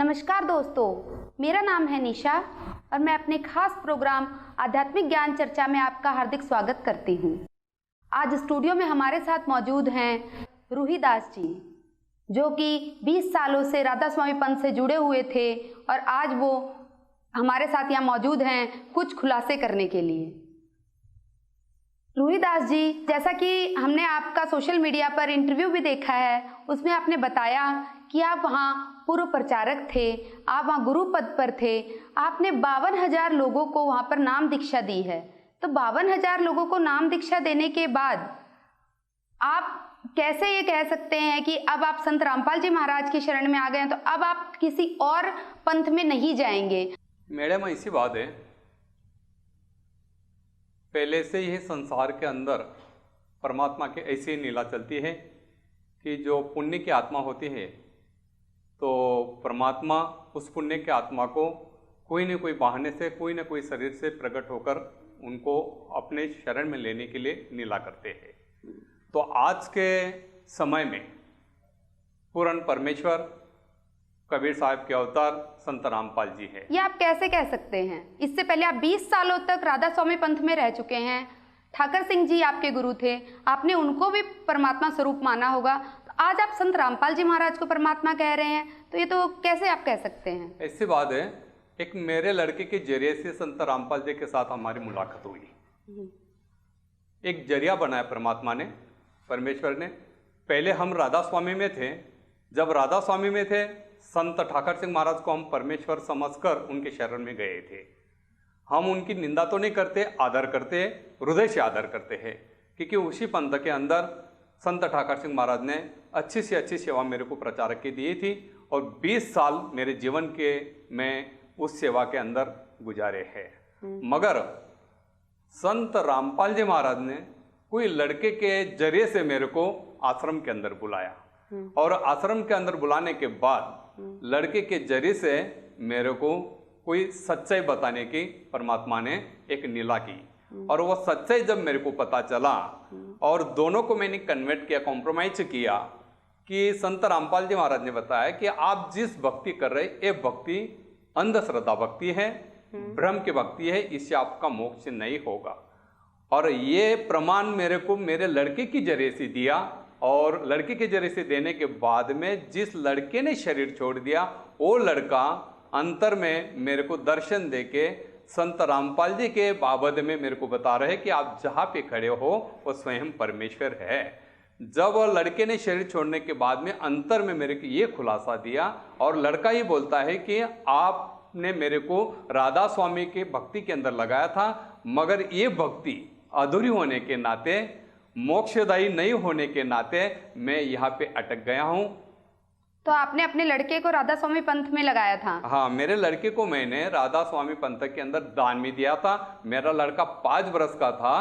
नमस्कार दोस्तों, मेरा नाम है निशा और मैं अपने खास प्रोग्राम आध्यात्मिक ज्ञान चर्चा में आपका हार्दिक स्वागत करती हूँ। आज स्टूडियो में हमारे साथ मौजूद हैं रूहीदास जी, जो कि 20 सालों से राधा स्वामी पंथ से जुड़े हुए थे और आज वो हमारे साथ यहाँ मौजूद हैं कुछ खुलासे करने के लिए। रूहीदास जी, जैसा कि हमने आपका सोशल मीडिया पर इंटरव्यू भी देखा है, उसमें आपने बताया कि आप वहाँ पूर्व प्रचारक थे, आप वहाँ गुरु पद पर थे, आपने 52,000 लोगों को वहाँ पर नाम दीक्षा दी है। तो 52,000 लोगों को नाम दीक्षा देने के बाद आप कैसे ये कह सकते हैं कि अब आप संत रामपाल जी महाराज की शरण में आ गए हैं, तो अब आप किसी और पंथ में नहीं जाएंगे? मैडम, ऐसी बात है, पहले से ही संसार के अंदर परमात्मा की ऐसी लीला चलती है कि जो पुण्य की आत्मा होती है तो परमात्मा उस पुण्य की आत्मा को कोई न कोई बहाने से, कोई न कोई शरीर से प्रकट होकर उनको अपने शरण में लेने के लिए लीला करते हैं। तो आज के समय में पूर्ण परमेश्वर कबीर साहब के अवतार संत रामपाल जी है। ये आप कैसे कह सकते हैं? इससे पहले आप 20 सालों तक राधा स्वामी पंथ में रह चुके हैं। ठाकर सिंह जी आपके गुरु थे, आपने उनको भी परमात्मा स्वरूप माना होगा। तो आज आप संत रामपाल जी महाराज को परमात्मा कह रहे हैं, तो ये तो कैसे आप कह सकते हैं? ऐसी बात है, एक मेरे लड़के के जरिए से संत रामपाल जी के साथ हमारी मुलाकात हुई। एक जरिया बनाया परमात्मा ने, परमेश्वर ने। पहले हम राधा स्वामी में थे। जब राधा स्वामी में थे, संत ठाकर सिंह महाराज को हम परमेश्वर समझकर उनके शरण में गए थे। हम उनकी निंदा तो नहीं करते, आदर करते, हृदय से आदर करते हैं, क्योंकि उसी पंथ के अंदर संत ठाकर सिंह महाराज ने अच्छी से अच्छी सेवा मेरे को प्रचारक की दी थी और 20 साल मेरे जीवन के मैं उस सेवा के अंदर गुजारे हैं। मगर संत रामपाल जी महाराज ने कोई लड़के के जरिए से मेरे को आश्रम के अंदर बुलाया और आश्रम के अंदर बुलाने के बाद लड़के के जरिए से मेरे को कोई सच्चाई बताने की परमात्मा ने एक लीला की और वो सच्चाई जब मेरे को पता चला और दोनों को मैंने कन्वर्ट किया, कॉम्प्रोमाइज किया कि संत रामपाल जी महाराज ने बताया कि आप जिस भक्ति कर रहे ये भक्ति अंधश्रद्धा भक्ति है, भ्रम की भक्ति है, इससे आपका मोक्ष नहीं होगा। और ये प्रमाण मेरे को मेरे लड़के की जरिए से दिया और लड़के के जरिए से देने के बाद में जिस लड़के ने शरीर छोड़ दिया वो लड़का अंतर में मेरे को दर्शन देके संत रामपाल जी के बाबत में मेरे को बता रहे कि आप जहाँ पे खड़े हो वो स्वयं परमेश्वर है। जब लड़के ने शरीर छोड़ने के बाद में अंतर में मेरे को ये खुलासा दिया और लड़का ही बोलता है कि आपने मेरे को राधा स्वामी के भक्ति के अंदर लगाया था, मगर ये भक्ति अधूरी होने के नाते, मोक्षदायी नहीं होने के नाते मैं यहाँ पे अटक गया हूँ। तो आपने अपने लड़के को राधा स्वामी पंथ में लगाया था? हाँ, मेरे लड़के को मैंने राधा स्वामी पंथ के अंदर दान भी दिया था। मेरा लड़का 5 वर्ष का था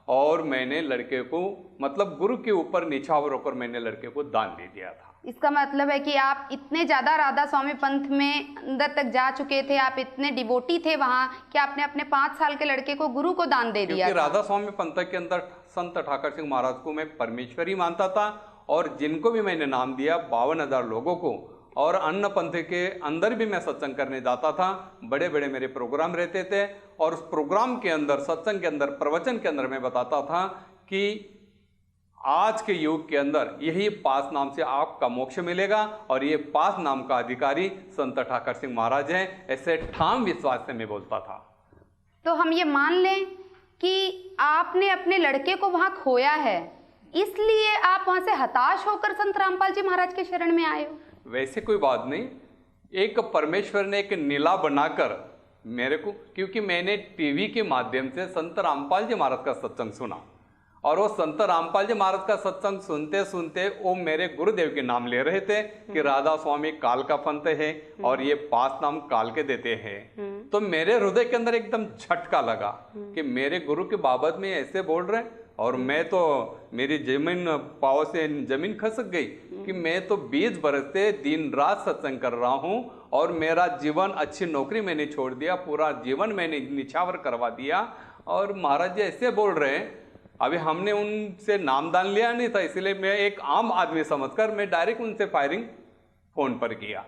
और मैंने लड़के को मतलब गुरु के ऊपर निछावर होकर मैंने लड़के को दान दे दिया था। इसका मतलब है कि आप इतने ज़्यादा राधा स्वामी पंथ में अंदर तक जा चुके थे, आप इतने डिवोटी थे वहाँ कि आपने अपने 5 साल के लड़के को गुरु को दान दे दिया। राधा स्वामी पंथ के अंदर संत ठाकर सिंह महाराज को मैं परमेश्वर ही मानता था और जिनको भी मैंने नाम दिया 52,000 लोगों को, और अन्य पंथ के अंदर भी मैं सत्संग करने जाता था। बड़े बड़े मेरे प्रोग्राम रहते थे और उस प्रोग्राम के अंदर, सत्संग के अंदर, प्रवचन के अंदर मैं बताता था कि आज के युग के अंदर यही पास नाम से आपका मोक्ष मिलेगा और ये पास नाम का अधिकारी संत ठाकर सिंह महाराज हैं। ऐसे ठाम विश्वास से मैं बोलता था। तो हम ये मान लें कि आपने अपने लड़के को वहां खोया है, इसलिए आप वहां से हताश होकर संत रामपाल जी महाराज के शरण में आए हो? वैसे कोई बात नहीं, एक परमेश्वर ने एक नीला बनाकर मेरे को, क्योंकि मैंने टीवी के माध्यम से संत रामपाल जी महाराज का सत्संग सुना और वो संत रामपाल जी महाराज का सत्संग सुनते सुनते वो मेरे गुरुदेव के नाम ले रहे थे कि राधा स्वामी काल का पंथ है और ये 5 नाम काल के देते हैं। तो मेरे हृदय के अंदर एकदम झटका लगा कि मेरे गुरु के बाबत में ऐसे बोल रहे हैं और मैं तो, मेरी जमीन पाँव से जमीन खसक गई कि मैं तो 20 बरस से दिन रात सत्संग कर रहा हूँ और मेरा जीवन, अच्छी नौकरी मैंने छोड़ दिया, पूरा जीवन मैंने निछावर करवा दिया और महाराज जी ऐसे बोल रहे हैं। अभी हमने उनसे नामदान लिया नहीं था, इसलिए मैं एक आम आदमी समझकर मैं डायरेक्ट उनसे फायरिंग फ़ोन पर किया।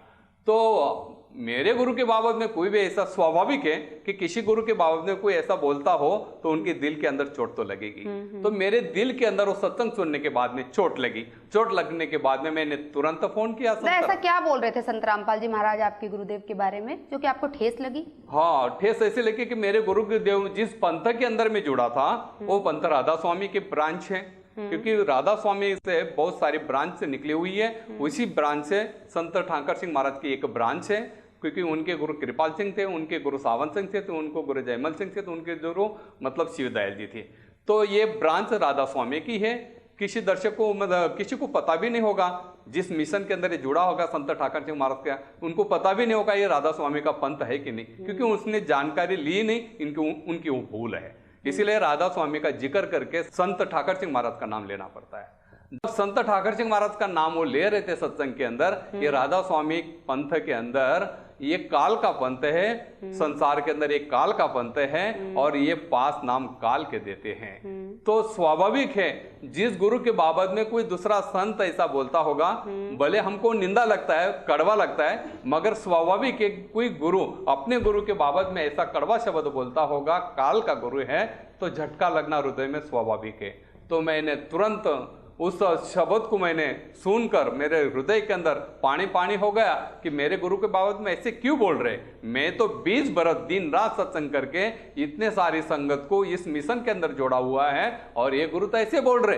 तो मेरे गुरु के बाबत में कोई भी ऐसा स्वाभाविक है कि किसी गुरु के बाबत में कोई ऐसा बोलता हो तो उनके दिल के अंदर चोट तो लगेगी। तो मेरे दिल के अंदर वो सत्संग सुनने के बाद में चोट लगी। चोट लगने के बाद में मैंने तुरंत फोन किया। तो ऐसा क्या बोल रहे थे संत रामपाल जी महाराज आपके गुरुदेव के बारे में जो कि आपको ठेस लगी? हाँ, ठेस ऐसे लगी कि मेरे गुरुदेव जिस पंथ के अंदर में जुड़ा था वो पंथ राधा स्वामी के ब्रांच है, क्योंकि राधा स्वामी से बहुत सारी ब्रांच से निकली हुई है। उसी ब्रांच से संत ठाकर सिंह महाराज की एक ब्रांच है, क्योंकि उनके गुरु कृपाल सिंह थे, उनके गुरु सावंत सिंह थे, तो उनको गुरु जयमल सिंह थे, तो उनके गुरु मतलब शिवदयाल जी थे। तो ये ब्रांच राधा स्वामी की है। किसी दर्शक को मतलब किसी को पता भी नहीं होगा, जिस मिशन के अंदर ये जुड़ा होगा संत ठाकर सिंह महाराज का, उनको पता भी नहीं होगा ये राधा स्वामी का पंथ है कि नहीं, क्योंकि उसने जानकारी ली नहीं, उनकी वो भूल है। इसीलिए राधा स्वामी का जिक्र करके संत ठाकर सिंह महाराज का नाम लेना पड़ता है। जब संत ठाकर सिंह महाराज का नाम वो ले रहे थे सत्संग के अंदर, ये राधा स्वामी पंथ के अंदर ये काल का पंथ है, संसार के अंदर एक काल का पंथ है, और ये पास नाम काल के देते हैं। तो स्वाभाविक है जिस गुरु के बाबत में कोई दूसरा संत ऐसा बोलता होगा, भले हमको निंदा लगता है, कड़वा लगता है, मगर स्वाभाविक है कोई गुरु अपने गुरु के बाबत में ऐसा कड़वा शब्द बोलता होगा, काल का गुरु है, तो झटका लगना हृदय में स्वाभाविक है। तो मैंने तुरंत उस शब्द को मैंने सुनकर मेरे हृदय के अंदर पानी पानी हो गया कि मेरे गुरु के बाबत में ऐसे क्यों बोल रहे। मैं तो 20 बरस दिन रात सत्संग करके इतने सारी संगत को इस मिशन के अंदर जोड़ा हुआ है, और ये गुरु तो ऐसे बोल रहे।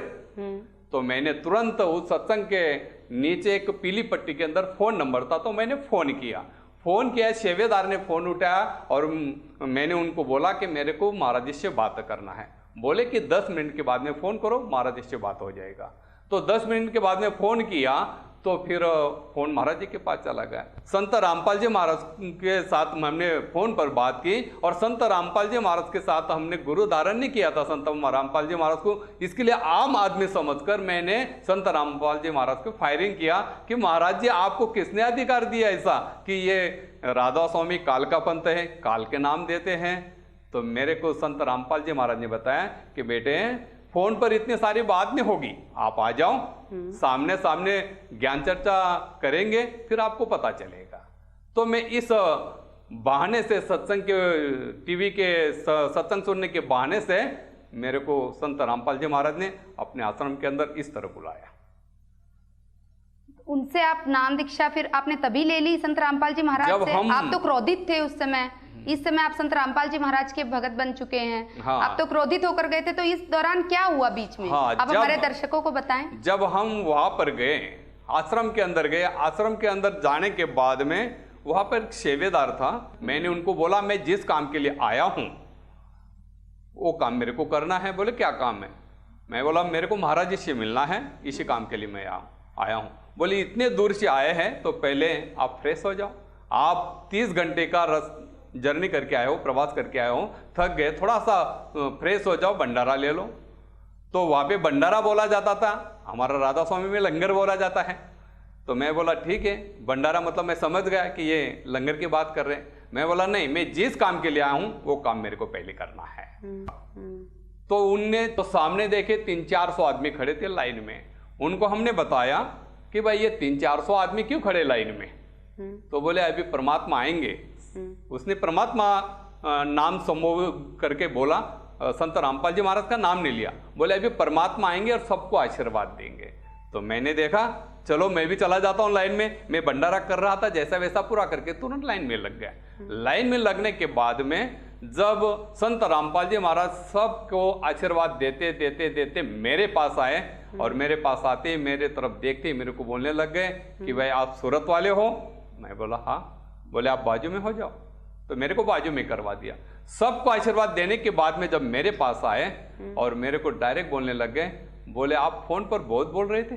तो मैंने तुरंत उस सत्संग के नीचे एक पीली पट्टी के अंदर फोन नंबर था, तो मैंने फोन किया। सेवेदार ने फोन उठाया और मैंने उनको बोला कि मेरे को महाराज जी से बात करना है। बोले कि 10 मिनट के बाद में फोन करो, महाराज जी से बात हो जाएगा। तो 10 मिनट के बाद में फोन किया तो फिर फोन महाराज जी के पास चला गया। संत रामपाल जी महाराज के साथ हमने फोन पर बात की, और संत रामपाल जी महाराज के साथ हमने गुरु धारण नहीं किया था संत रामपाल जी महाराज को। इसके लिए आम आदमी समझकर मैंने संत रामपाल जी महाराज को फायरिंग किया कि महाराज जी आपको किसने अधिकार दिया ऐसा कि ये राधा स्वामी काल का पंथ है, काल के नाम देते हैं। तो मेरे को संत रामपाल जी महाराज ने बताया कि बेटे फोन पर इतनी सारी बात नहीं होगी, आप आ जाओ, सामने सामने ज्ञान चर्चा करेंगे, फिर आपको पता चलेगा। तो मैं इस बहाने से सत्संग के टीवी के सत्संग सुनने के बहाने से मेरे को संत रामपाल जी महाराज ने अपने आश्रम के अंदर इस तरह बुलाया। उनसे आप नाम दीक्षा फिर आपने तभी ले ली संत रामपाल जी महाराज से? आप तो क्रोधित थे उस समय, इस समय आप संत रामपाल जी महाराज के भगत बन चुके हैं। हाँ। आप तो क्रोधित होकर गए थे, तो इस दौरान क्या हुआ बीच में? हाँ, आप हमारे दर्शकों को बताएं। जब हम वहां पर गए, आश्रम के अंदर गए, आश्रम के अंदर जाने के बाद में वहां पर एक सेवेदार था। मैंने उनको बोला मैं जिस काम के लिए आया हूं वो काम मेरे को करना है। बोले क्या काम है? मैं बोला मेरे को महाराज जी से मिलना है, इसी काम के लिए मैं आया हूं। बोले इतने दूर से आए हैं तो पहले आप फ्रेश हो जाओ, आप 30 घंटे का जर्नी करके आए हो, प्रवास करके आए हो, थक गए, थोड़ा सा फ्रेश हो जाओ, भंडारा ले लो। तो वहाँ पे भंडारा बोला जाता था, हमारा राधा स्वामी में लंगर बोला जाता है। तो मैं बोला ठीक है, भंडारा मतलब मैं समझ गया कि ये लंगर की बात कर रहे हैं। मैं बोला नहीं, मैं जिस काम के लिए आया हूँ वो काम मेरे को पहले करना है। तो उनने तो सामने देखे 300-400 आदमी खड़े थे लाइन में। उनको हमने बताया कि भाई ये 300-400 आदमी क्यों खड़े लाइन में? तो बोले अभी परमात्मा आएंगे। उसने परमात्मा नाम संबोधित करके बोला, संत रामपाल जी महाराज का नाम नहीं लिया। बोले अभी परमात्मा आएंगे और सबको आशीर्वाद देंगे। तो मैंने देखा चलो मैं भी चला जाता हूँ लाइन में। मैं भंडारा कर रहा था, जैसा वैसा पूरा करके तुरंत लाइन में लग गया। लाइन में लगने के बाद में जब संत रामपाल जी महाराज सबको आशीर्वाद देते देते देते मेरे पास आए, और मेरे पास आते ही मेरे तरफ देखते ही मेरे को बोलने लग गए कि भाई आप सूरत वाले हो? मैं बोला हाँ। बोले आप बाजू में हो जाओ। तो मेरे को बाजू में करवा दिया। सबको आशीर्वाद देने के बाद में जब मेरे पास आए और मेरे को डायरेक्ट बोलने लग गए, बोले आप फोन पर बहुत बोल रहे थे?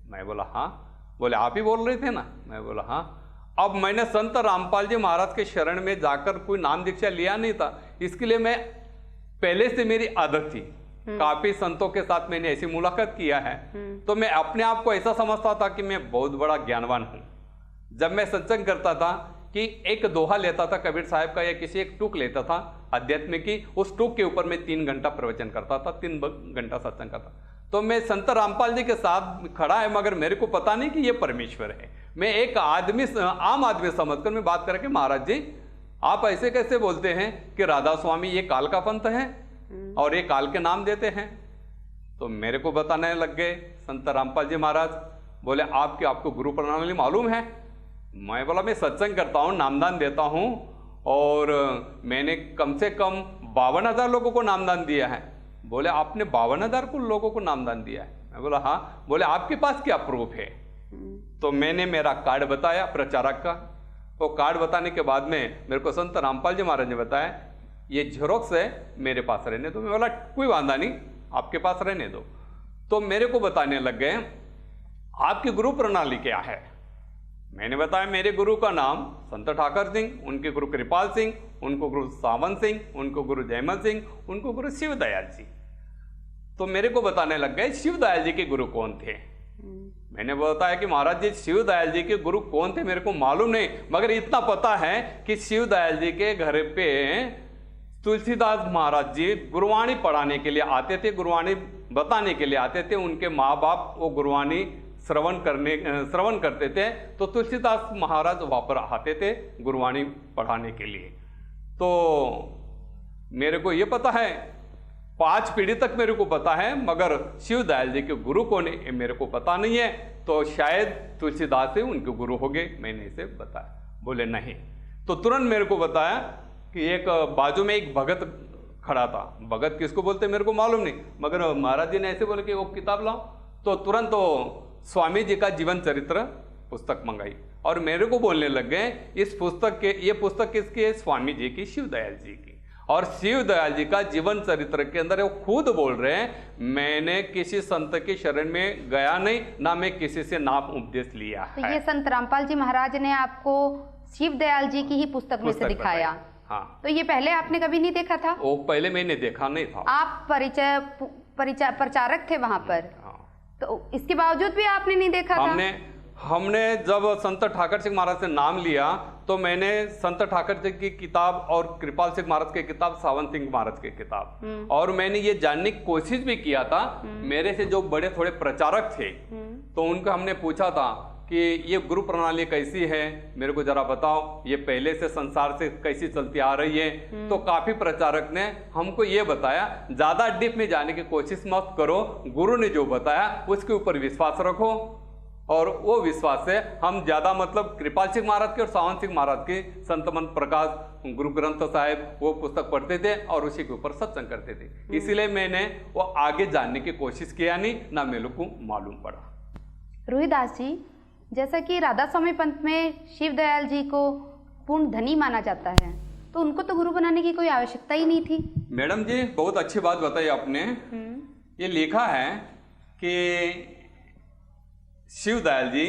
मैं बोला हाँ। बोले आप ही बोल रहे थे ना? मैं बोला हाँ। अब मैंने संत रामपाल जी महाराज के शरण में जाकर कोई नाम दीक्षा लिया नहीं था, इसके लिए मैं पहले से मेरी आदत थी, काफी संतों के साथ मैंने ऐसी मुलाकात किया है। तो मैं अपने आप को ऐसा समझता था कि मैं बहुत बड़ा ज्ञानवान हूं। जब मैं सत्संग करता था कि एक दोहा लेता था कबीर साहब का या किसी एक टूक लेता था अध्यात्म की, उस टूक के ऊपर मैं 3 घंटा प्रवचन करता था, 3 घंटा सत्संग करता। तो मैं संत रामपाल जी के साथ खड़ा है, मगर मेरे को पता नहीं कि ये परमेश्वर है। मैं एक आदमी, आम आदमी समझकर मैं बात करके, महाराज जी आप ऐसे कैसे बोलते हैं कि राधा स्वामी ये काल का पंथ है और ये काल के नाम देते हैं। तो मेरे को बताने लग गए संत रामपाल जी महाराज, बोले आपको गुरु प्रणाली मालूम है? मैं बोला मैं सत्संग करता हूँ, नामदान देता हूँ और मैंने कम से कम 52,000 लोगों को नामदान दिया है। बोले आपने 52,000 लोगों को नामदान दिया है? मैं बोला हाँ। बोले आपके पास क्या प्रूफ है? तो मैंने मेरा कार्ड बताया प्रचारक का। वो कार्ड बताने के बाद में मेरे को संत रामपाल जी महाराज ने बताया ये झेरॉक्स है, मेरे पास रहने दो। मैं बोला कोई वादा नहीं, आपके पास रहने दो। तो मेरे को बताने लग गए आपकी गुरु प्रणाली क्या है। मैंने बताया मेरे गुरु का नाम संत ठाकर सिंह, उनके गुरु कृपाल सिंह, उनको गुरु सावंत सिंह, उनको गुरु जयमल सिंह, उनको गुरु शिवदयाल जी। तो मेरे को बताने लग गए शिवदयाल जी के गुरु कौन थे। मैंने बताया कि महाराज जी शिवदयाल जी के गुरु कौन थे मेरे को मालूम नहीं, मगर इतना पता है कि शिवदयाल जी के घर पे तुलसीदास महाराज जी गुरुवाणी पढ़ाने के लिए आते थे, गुरुवाणी बताने के लिए आते थे। उनके माँ बाप वो गुरुवाणी श्रवण करते थे, तो तुलसीदास महाराज वहाँ पर आते थे गुरुवाणी पढ़ाने के लिए। तो मेरे को ये पता है 5 पीढ़ी तक मेरे को पता है, मगर शिवदयाल जी के गुरु कौन है मेरे को पता नहीं है। तो शायद तुलसीदास से उनके गुरु हो गए, मैंने इसे बताया। बोले नहीं। तो तुरंत मेरे को बताया कि एक बाजू में एक भगत खड़ा था। भगत किसको बोलते मेरे को मालूम नहीं, मगर महाराज जी ने ऐसे बोले कि वो किताब लाओ। तो तुरंत तो स्वामी जी का जीवन चरित्र पुस्तक मंगाई और मेरे को बोलने लग गए इस पुस्तक के, ये पुस्तक किसकी है? स्वामी जी की, शिवदयाल जी की। और शिवदयाल जी का जीवन चरित्र के अंदर वो खुद बोल रहे हैं मैंने किसी संत के शरण में गया नहीं, ना मैं किसी से नाम उपदेश लिया है। तो ये संत रामपाल जी महाराज ने आपको शिवदयाल जी की ही पुस्तक में से दिखाया? हाँ। तो ये पहले आपने कभी नहीं देखा था? वो पहले मैंने देखा नहीं था। आप प्रचारक थे वहां पर? हाँ। तो इसके बावजूद भी आपने नहीं देखा था? हमने जब संत ठाकर सिंह महाराज से नाम लिया तो मैंने संत ठाकर सिंह की किताब और कृपाल सिंह महाराज की किताब, सावंत सिंह महाराज की किताब, और मैंने ये जानने की कोशिश भी किया था। मेरे से जो बड़े थोड़े प्रचारक थे तो उनको हमने पूछा था कि ये गुरु प्रणाली कैसी है, मेरे को जरा बताओ, ये पहले से संसार से कैसी चलती आ रही है। तो काफी प्रचारक ने हमको ये बताया ज्यादा डीप में जाने की कोशिश मत करो, गुरु ने जो बताया उसके ऊपर विश्वास रखो। और वो विश्वास से हम ज्यादा मतलब कृपाल सिंह महाराज के और सावंत सिंह महाराज के संत मंत प्रकाश गुरु ग्रंथ साहिब वो पुस्तक पढ़ते थे और उसी के ऊपर सत्संग करते थे। इसीलिए मैंने वो आगे जानने की कोशिश किया नहीं, ना मेरे को मालूम पड़ा। रोहिदास जी, जैसा कि राधा स्वामी पंथ में शिवदयाल जी को पूर्ण धनी माना जाता है, तो उनको तो गुरु बनाने की कोई आवश्यकता ही नहीं थी। मैडम जी बहुत अच्छी बात बताई आपने। ये लिखा है कि शिवदयाल जी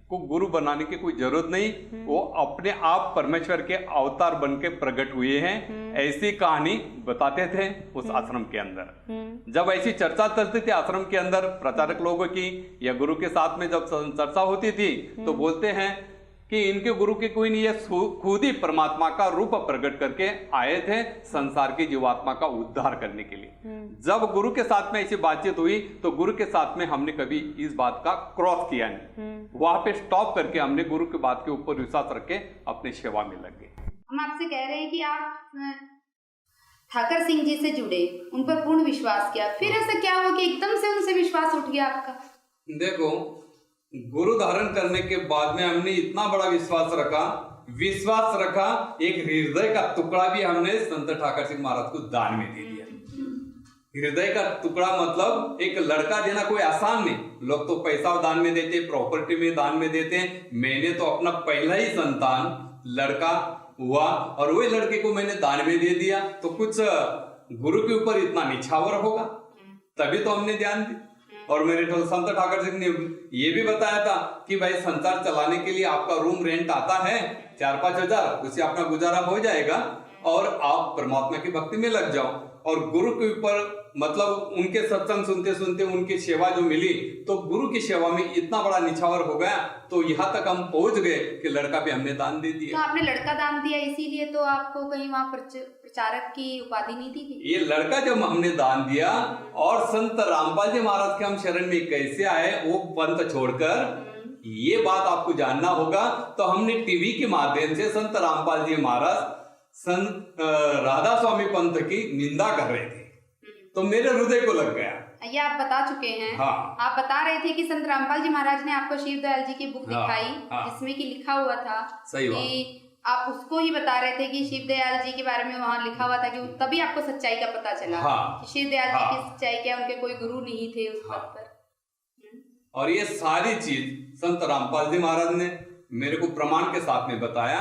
को गुरु बनाने की कोई जरूरत नहीं, वो अपने आप परमेश्वर के अवतार बन के प्रकट हुए हैं, ऐसी कहानी बताते थे उस आश्रम के अंदर। जब ऐसी चर्चा चलती थी आश्रम के अंदर प्रचारक लोगों की या गुरु के साथ में जब चर्चा होती थी तो बोलते हैं कि इनके गुरु के कोई नहीं, ये खुद ही परमात्मा का रूप प्रकट करके आए थे संसार की जीवात्मा का उद्धार करने के लिए। जब गुरु के साथ में ऐसी बातचीत हुई तो गुरु के साथ में हमने कभी इस बात का क्रॉस किया नहीं, वहां पे स्टॉप करके हमने गुरु की बात के ऊपर विश्वास रख के अपनी सेवा में लग गए। हम आपसे कह रहे हैं कि आप ठाकर सिंह जी से जुड़े, उन पर पूर्ण विश्वास किया, फिर ऐसा क्या हुआ कि एकदम से उनसे विश्वास उठ गया आपका? देखो, गुरु धारण करने के बाद में हमने इतना बड़ा विश्वास रखा, एक हृदय का टुकड़ा भी हमने संत ठाकर सिंह महाराज को दान में दे दिया। हृदय का टुकड़ा मतलब एक लड़का देना कोई आसान नहीं। लोग तो पैसा दान में देते, प्रॉपर्टी में दान में देते हैं। मैंने तो अपना पहला ही संतान लड़का हुआ और वही लड़के को मैंने दान में दे दिया, तो कुछ गुरु के ऊपर इतना निछावर होगा, तभी तो हमने ध्यान दिया। और मेरे तो संत ठाकर सिंह ने ये भी बताया था कि भाई संसार चलाने के लिए आपका रूम रेंट आता है 4-5 हजार, उससे अपना गुजारा हो जाएगा और आप परमात्मा की भक्ति में लग जाओ। और गुरु के ऊपर मतलब उनके सत्संग सुनते सुनते उनकी सेवा जो मिली, तो गुरु की सेवा में इतना बड़ा निछावर हो गया, तो यहाँ तक हम पहुंच गए कि लड़का भी हमने दान दे दिया। तो आपने लड़का दान दिया, इसीलिए तो आपको कहीं वहाँ प्रचारक की उपाधि नहीं दी थी? ये लड़का जब हमने दान दिया और संत रामपाल जी महाराज के हम शरण में कैसे आए, वो पंथ छोड़कर ये बात आपको जानना होगा। तो हमने टीवी के माध्यम से संत रामपाल जी महाराज संत राधा स्वामी पंथ की निंदा कर रहे थे, तो मेरे हृदय को लग गया। ये आप बता चुके हैं। हाँ। आप बता रहे थे कि संत रामपाल जी महाराज ने आपको शिव दयाल जी की बुक हाँ, दिखाई, हाँ। जिसमें कि लिखा हुआ था सही बात। कि आप उसको ही बता रहे थे कि शिव दयाल जी के बारे में वहाँ लिखा हुआ था कि तभी आपको सच्चाई का पता चला। हाँ। कि शिव दयाल जी हाँ। की सच्चाई क्या, उनके कोई गुरु नहीं थे उस हाँ। पद पर। और ये सारी चीज संत रामपाल जी महाराज ने मेरे को प्रमाण के साथ में बताया,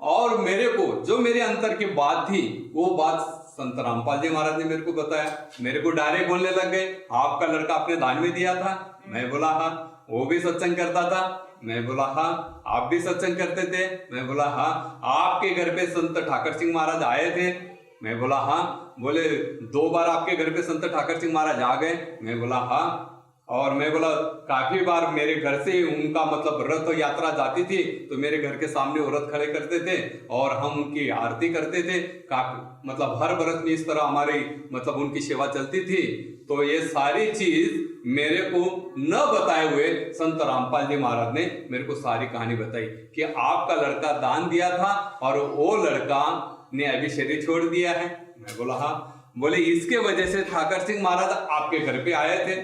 और मेरे को जो मेरे अंतर की बात थी वो बात संत रामपाल जी महाराज ने मेरे को बताया। मेरे को डायरेक्ट बोलने लग गए, आपका लड़का आपने दान में दिया था। मैं बोला हाँ। वो भी सत्संग करता था। मैं बोला हाँ। आप भी सत्संग करते थे। मैं बोला हाँ। आपके घर पे संत ठाकर सिंह महाराज आए थे। मैं बोला हाँ। बोले 2 बार आपके घर पे संत ठाकर सिंह महाराज आ गए। मैं बोला हाँ। और मैं बोला काफी बार मेरे घर से उनका मतलब रथ यात्रा जाती थी तो मेरे घर के सामने वो रथ खड़े करते थे और हम उनकी आरती करते थे। काफी मतलब हर बरस में इस तरह हमारी मतलब उनकी सेवा चलती थी। तो ये सारी चीज मेरे को न बताए हुए संत रामपाल जी महाराज ने मेरे को सारी कहानी बताई कि आपका लड़का दान दिया था और वो लड़का ने अभी शरीर छोड़ दिया है। मैं बोला हाँ। बोले इसके वजह से ठाकर सिंह महाराज आपके घर पे आए थे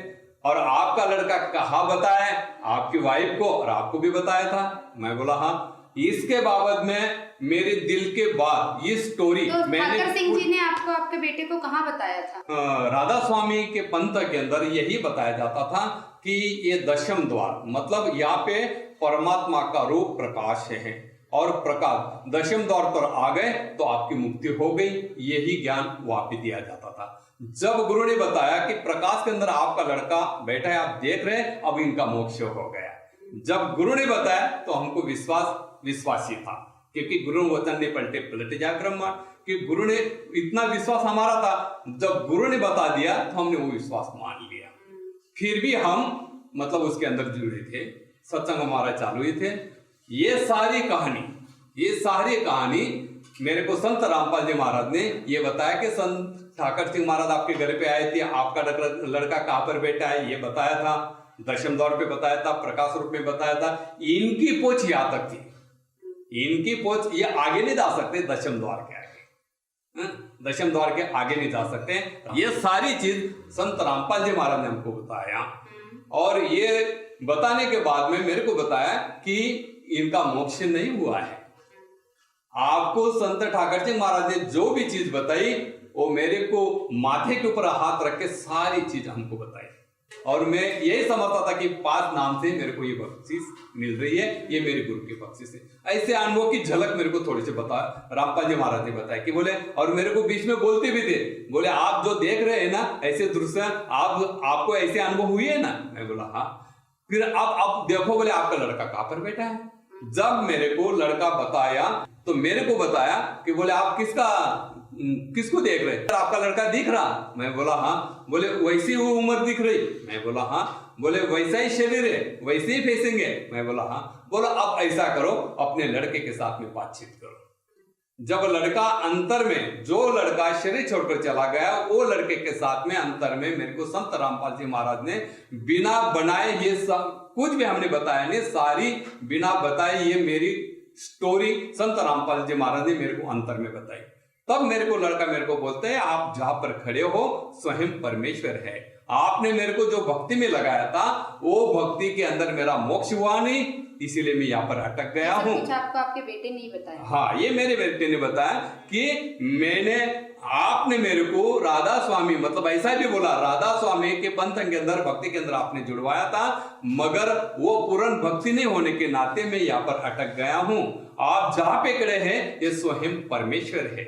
और आपका लड़का कहा बताया, आपकी वाइफ को और आपको भी बताया था। मैं बोला हाँ। इसके बाबत में मेरे दिल के बात ये स्टोरी तो मैंने ठाकर सिंह जी ने आपको आपके बेटे को कहाँ बताया था? राधा स्वामी के पंथ के अंदर यही बताया जाता था कि ये दशम द्वार मतलब यहाँ पे परमात्मा का रूप प्रकाश है और प्रकाश दशम द्वार पर आ गए तो आपकी मुक्ति हो गई। यही ज्ञान वहां पे दिया जाता था। जब गुरु ने बताया कि प्रकाश के अंदर आपका लड़का बैठा है, आप देख रहे हैं, अब इनका मोक्ष हो गया। जब गुरु ने बताया तो हमको विश्वास ही था, क्योंकि गुरु वचन ने पलटे पलट जा ब्रह्मांड, कि गुरु ने इतना विश्वास हमारा था। जब गुरु ने बता दिया तो हमने वो विश्वास मान लिया। फिर भी हम मतलब उसके अंदर जुड़े थे, सत्संग हमारा चालू ही थे। ये सारी कहानी मेरे को संत रामपाल जी महाराज ने ये बताया कि संत ठाकर सिंह महाराज आपके घर पे आए थे, आपका लड़का कहाँ पर बैठा है ये बताया था, दशम द्वार पे बताया था, प्रकाश रूप में बताया था। इनकी पोच यहाँ तक थी, इनकी पोच ये आगे नहीं जा सकते, दशम द्वार के आगे, दशम द्वार के आगे नहीं जा सकते। ये सारी चीज संत रामपाल जी महाराज ने हमको बताया और ये बताने के बाद में मेरे को बताया कि इनका मोक्ष नहीं हुआ है। आपको संत ठाकर सिंह महाराज ने जो भी चीज बताई वो मेरे को माथे के ऊपर हाथ रख के सारी चीज हमको बताई और मैं यही समझता था कि 5 नाम से मेरे को ये बख्शिश मिल रही है, ये मेरे गुरु की बख्शिश है। ऐसे अनुभव की झलक मेरे को थोड़ी सी रामपाल जी महाराज ने बताया कि बोले, और मेरे को बीच में बोलते भी थे, बोले आप जो देख रहे हैं ना ऐसे दृश्य आपको ऐसे अनुभव हुए है ना। मैं बोला हाँ। फिर अब देखो, बोले आपका लड़का कहाँ पर बैठा है। जब मेरे को लड़का बताया तो मेरे को बताया कि बोले आप किसको देख रहे हैं, आपका लड़का दिख रहा। मैं बोला हाँ। बोले वैसी वो उम्र दिख रही। मैं बोला हाँ। बोले वैसा ही शरीर है, वैसे ही फेसिंग है। मैं बोला हाँ। बोला अब ऐसा करो, अपने लड़के के साथ में बातचीत करो। जब लड़का अंतर में, जो लड़का शरीर छोड़कर चला गया, वो लड़के के साथ में अंतर में मेरे को संत रामपाल जी महाराज ने बिना बनाए ये सब कुछ भी हमने बताया नहीं, सारी बिना बताए ये मेरी स्टोरी संत रामपाल जी महाराज ने मेरे को अंतर में बताई। तब मेरे को लड़का मेरे को बोलते हैं आप जहां पर खड़े हो स्वयं परमेश्वर है। आपने मेरे को जो भक्ति में लगाया था वो भक्ति के अंदर मेरा मोक्ष हुआ नहीं, इसीलिए मैं यहाँ पर अटक गया हूँ। आपको आपके बेटे ने बताया? हाँ, ये मेरे बेटे ने बताया कि आपने मेरे को राधा स्वामी मतलब ऐसा भी बोला, राधा स्वामी के पंथ के अंदर भक्ति के अंदर आपने जुड़वाया था, मगर वो पूर्ण भक्ति नहीं होने के नाते मैं यहाँ पर अटक गया हूँ। आप जहाँ पे खड़े हैं ये स्वयं परमेश्वर है।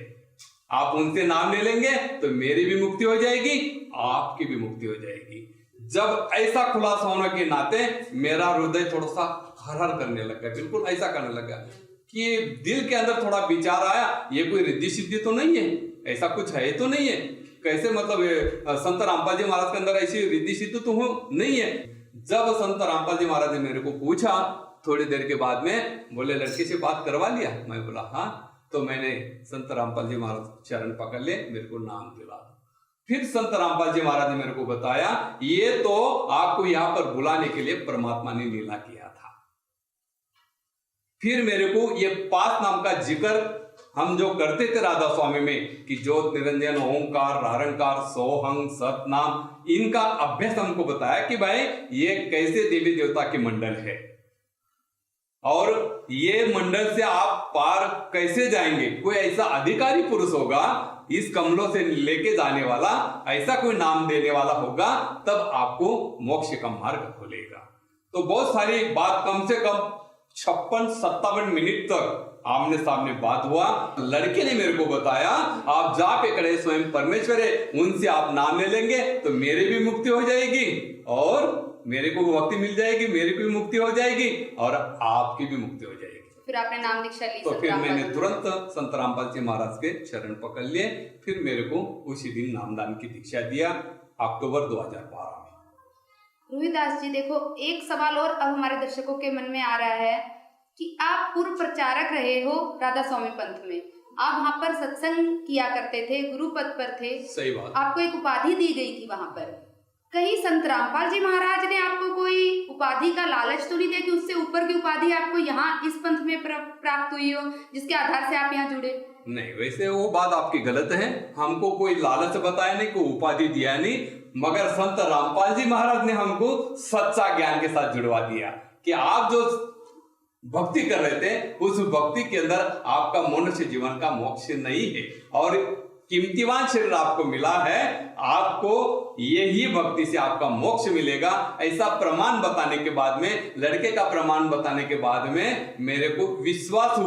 आप उनसे नाम ले लेंगे तो मेरी भी मुक्ति हो जाएगी, आपकी भी मुक्ति हो जाएगी। जब ऐसा खुलासा होने के नाते मेरा हृदय थोड़ा सा हर करने लगा, बिल्कुल ऐसा करने लगा कि दिल के अंदर थोड़ा विचार आया, ये कोई रिद्धि सिद्धि तो नहीं है, ऐसा कुछ है तो नहीं है, कैसे मतलब संत रामपाल जी महाराज के अंदर ऐसी रिद्धि सिद्धि तो नहीं है। जब संत रामपाल जी महाराज ने मेरे को पूछा थोड़ी देर के बाद में, बोले लड़के से बात करवा लिया। मैं बोला हाँ। तो मैंने संत रामपाल जी महाराज चरण पकड़ ले, मेरे को नाम दिला। फिर संत रामपाल जी महाराज ने मेरे को बताया ये तो आपको यहाँ पर बुलाने के लिए परमात्मा ने लीला किया था। फिर मेरे को ये 5 नाम का जिक्र हम जो करते थे राधा स्वामी में कि ज्योत निरंजन ओंकार रारणकार सोहंग सतनाम, इनका अभ्यास हमको बताया कि भाई ये कैसे देवी देवता के मंडल है और ये मंडल से आप पार कैसे जाएंगे। कोई ऐसा अधिकारी पुरुष होगा इस कमलों से लेके जाने वाला, ऐसा कोई नाम देने वाला होगा, तब आपको मोक्ष का मार्ग खुलेगा। तो बहुत सारी बात, कम से कम 56-57 मिनट तक आमने सामने बात हुआ। लड़के ने मेरे को बताया आप जा पे खड़े स्वयं परमेश्वर है, उनसे आप नाम ले लेंगे तो मेरे भी मुक्ति हो जाएगी और मेरे को मुक्ति मिल जाएगी, मेरे को भी मुक्ति हो जाएगी और आपकी भी मुक्ति हो जाएगी। फिर आपने नाम दीक्षा ली? तो फिर मैंने तुरंत संत रामपाल जी महाराज के चरण पकड़ लिए। फिर मेरे को उसी दिन नामदान की दीक्षा दिया अक्टूबर 2012 में। रोहिदास जी देखो, एक सवाल और अब हमारे दर्शकों के मन में आ रहा है कि आप पूर्व प्रचारक रहे हो राधा स्वामी पंथ में, आप वहां पर सत्संग किया करते थे, गुरु पद पर थे। सही बात। आपको एक उपाधि दी गई थी वहां पर, कहीं संत रामपाल जी महाराज ने आपको कोई उपाधि का लालच तो नहीं दिया कि उससे ऊपर की उपाधि आपको यहाँ इस पंथ में प्राप्त हुई हो जिसके आधार से आप यहाँ जुड़े? नहीं, वैसे वो बात आपकी गलत है। हमको कोई लालच बताया नहीं, कोई उपाधि दिया नहीं, मगर संत रामपाल जी महाराज ने हमको सच्चा ज्ञान के साथ जुड़वा दिया कि आप जो भक्ति कर रहे थे उस भक्ति के अंदर आपका मनुष्य जीवन का मोक्ष नहीं है और कीमतीवान शरीर आपको मिला है, आपको यही भक्ति से आपका मोक्ष मिलेगा। ऐसा प्रमाण बताने के बाद में, लड़के का प्रमाण बताने के बाद में मेरे को विश्वास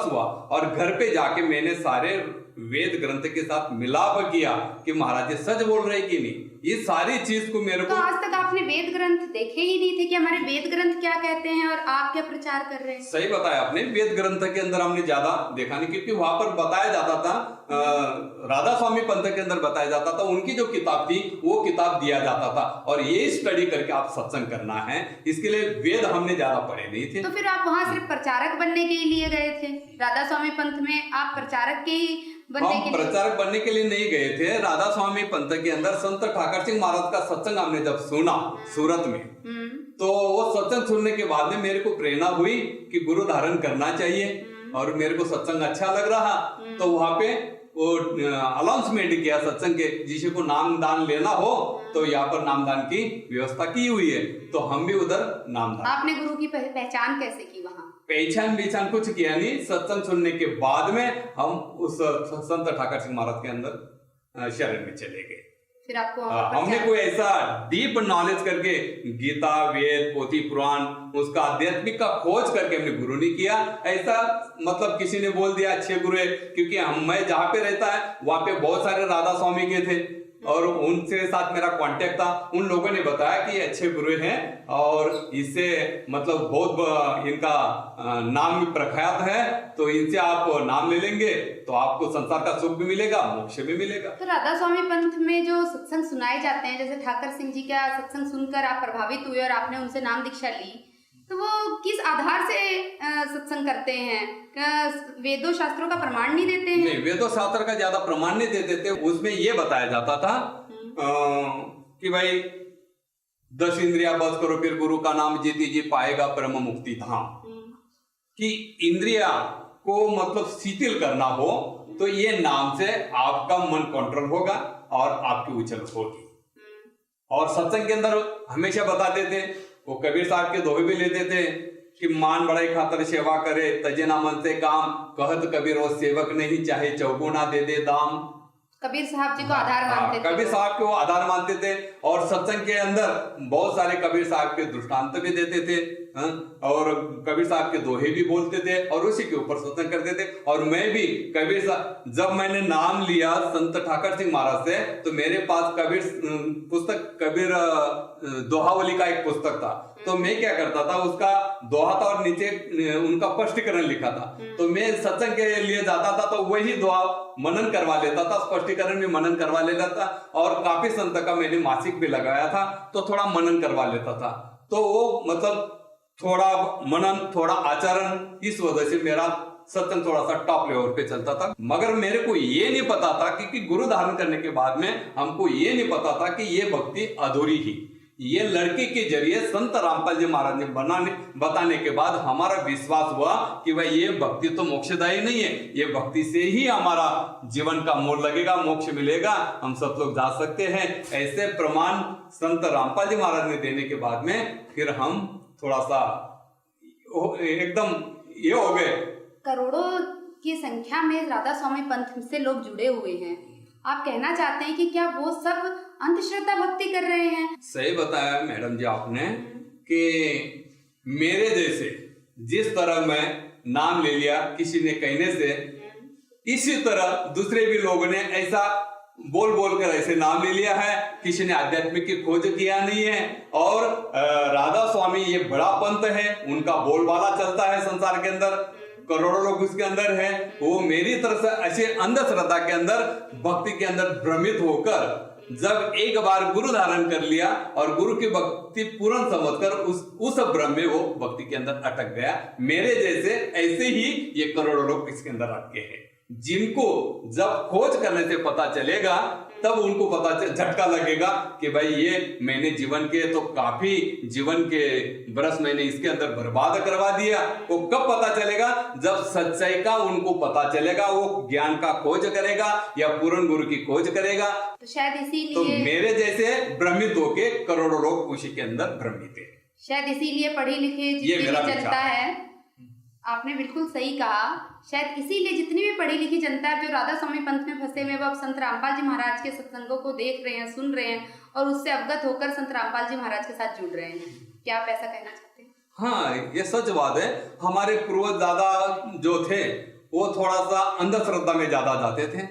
हुआ और घर पे जाके मैंने सारे वेद ग्रंथ के साथ मिलाप किया कि महाराज जी सच बोल रहे कि नहीं। ये सारी चीज को मेरे को, तो आज तक आपने वेद ग्रंथ देखे ही नहीं थे कि हमारे वेद ग्रंथ क्या कहते हैं और आप क्या प्रचार कर रहे हैं? सही बताया आपने, वेद ग्रंथ के अंदर हमने ज्यादा देखा नहीं, क्योंकि वहां पर बताया जाता था राधा स्वामी पंथ के अंदर बताया जाता था, उनकी जो किताब थी वो किताब दिया जाता था और ये स्टडी करके आप सत्संग करना है, इसके लिए वेद हमने ज्यादा पढ़े नहीं थे। तो फिर आप वहां सिर्फ प्रचारक बनने के लिए गए थे? राधा स्वामी पंथ में आप प्रचारक के ही हम प्रचारक बनने के लिए नहीं गए थे। राधा स्वामी पंथ के अंदर संत ठाकर सिंह महाराज का सत्संग हमने जब सुना सूरत में, तो वो सत्संग सुनने के बाद में मेरे को प्रेरणा हुई कि गुरु धारण करना चाहिए और मेरे को सत्संग अच्छा लग रहा। तो वहां पे वो अनाउंसमेंट किया सत्संग के, जिसे को नाम दान लेना हो तो यहाँ पर नामदान की व्यवस्था की हुई है, तो हम भी उधर नामदान। आपने गुरु की पहचान कैसे की वहाँ? पहचान कुछ किया नहीं, सत्संग सुनने के बाद में हम उस संत ठाकर सिंह महाराज के अंदर शरण में चले गए। फिर आपको हमने कोई ऐसा डीप नॉलेज करके गीता वेद पोथी पुराण उसका आध्यात्मिक का खोज करके हमने गुरु नहीं किया। ऐसा मतलब किसी ने बोल दिया अच्छे गुरु है, क्योंकि मैं जहाँ पे रहता है वहां पे बहुत सारे राधा स्वामी के थे और उनसे साथ मेरा कांटेक्ट था। उन लोगों ने बताया कि ये अच्छे गुरु हैं और इससे मतलब बहुत इनका नाम भी प्रख्यात है, तो इनसे आप नाम ले लेंगे तो आपको संसार का सुख भी मिलेगा, मोक्ष भी मिलेगा। तो राधा स्वामी पंथ में जो सत्संग सुनाए जाते हैं, जैसे ठाकर सिंह जी का सत्संग सुनकर आप प्रभावित हुए और आपने उनसे नाम दीक्षा ली, तो वो किस आधार से सत्संग करते हैं? वेदों शास्त्रों का प्रमाण नहीं देते हैं? नहीं, वेदों शास्त्र का ज्यादा प्रमाण नहीं देते थे। उसमें ये बताया जाता था कि भाई 10 इंद्रिया बस करो फिर गुरु का नाम जीती जी पाएगा परम मुक्ति धाम। कि इंद्रिया को मतलब शिथिल करना हो तो ये नाम से आपका मन कंट्रोल होगा और आपकी उछल होगी। और सत्संग के अंदर हमेशा बताते थे, वो कबीर साहब के दोहे भी लेते थे कि मान बड़ाई खातर सेवा करे तजे ना मन से काम, कहत कबीर वो सेवक नहीं चाहे चौगुना दे दे दाम। कबीर साहब जी को आधार मानते थे। कबीर साहब को आधार मानते थे और सत्संग के अंदर बहुत सारे कबीर साहब के दृष्टांत भी देते थे और कबीर साहब के दोहे भी बोलते थे और उसी के ऊपर सत्संग करते थे। और मैं भी कबीर साहब, जब मैंने नाम लिया संत ठाकर सिंह महाराज से, तो मेरे पास कबीर पुस्तक कबीर दोहावली का एक पुस्तक था, तो मैं क्या करता था उसका दोहा था और नीचे उनका स्पष्टीकरण लिखा था, तो मैं सत्संग के लिए जाता था तो वही दोहा मनन करवा लेता था, स्पष्टीकरण भी मनन करवा लेता था। और काफी संत का मैंने मासिक भी लगाया था तो थोड़ा मनन करवा लेता था। तो वो मतलब थोड़ा मनन थोड़ा आचरण, इस वजह से मेरा सत्संग थोड़ा सा टॉप लेवल पे चलता था। मगर मेरे को ये नहीं पता था कि गुरु धारण करने के बाद में हमको ये नहीं पता था कि ये भक्ति अधूरी ही, ये लड़के के जरिए संत रामपाल जी महाराज ने बताने के बाद हमारा विश्वास हुआ कि भाई ये भक्ति तो मोक्षदायी नहीं है, ये भक्ति से ही हमारा जीवन का मोड़ लगेगा, मोक्ष मिलेगा, हम सब लोग जा सकते हैं। ऐसे प्रमाण संत रामपाल जी महाराज ने देने के बाद में फिर हम थोड़ा सा एकदम ये हो गए। करोड़ों की संख्या में राधा स्वामी पंथ से लोग जुड़े हुए हैं, आप कहना चाहते हैं कि क्या वो सब अंधश्रद्धा भक्ति कर रहे हैं? सही बताया मैडम जी आपने कि मेरे जैसे जिस तरह मैं नाम ले लिया किसी ने कहने से, इसी तरह दूसरे भी लोगों ने ऐसा बोल बोल कर ऐसे नाम ले लिया है। किसी ने आध्यात्मिक की खोज किया नहीं है। और राधा स्वामी ये बड़ा पंथ है, उनका बोलबाला चलता है संसार के अंदर, करोड़ों लोग उसके अंदर है। वो मेरी तरफ से ऐसे अंधश्रद्धा के अंदर, भक्ति के अंदर भ्रमित होकर जब एक बार गुरु धारण कर लिया और गुरु की भक्ति पूर्ण समझकर उस भ्रम में वो भक्ति के अंदर अटक गया। मेरे जैसे ऐसे ही ये करोड़ों लोग इसके अंदर अटके हैं, जिनको जब खोज करने से पता चलेगा तब उनको पता झटका लगेगा कि भाई ये मैंने जीवन के तो काफी जीवन के बरस मैंने इसके अंदर बर्बाद करवा दिया। वो कब पता चलेगा? जब सच्चाई का उनको पता चलेगा, वो ज्ञान का खोज करेगा या पूर्ण गुरु की खोज करेगा। तो शायद इसीलिए तो मेरे जैसे भ्रमित होके करोड़ों लोग उसी के अंदर भ्रमित है। शायद इसीलिए पढ़ी लिखी जितनी भी जनता है, आपने बिल्कुल सही कहा, शायद इसीलिए जितनी भी पढ़ी लिखी जनता है जो राधा स्वामी पंथ में फंसे हुए, वो अब संत रामपाल जी महाराज के सत्संगों को देख रहे हैं, सुन रहे हैं और उससे अवगत होकर संत रामपाल जी महाराज के साथ जुड़ रहे हैं। क्या आप ऐसा कहना चाहते हैं? हाँ, ये सच बात है। हमारे पूर्वज दादा जो थे वो थोड़ा सा अंधश्रद्धा में ज्यादा जाते थे,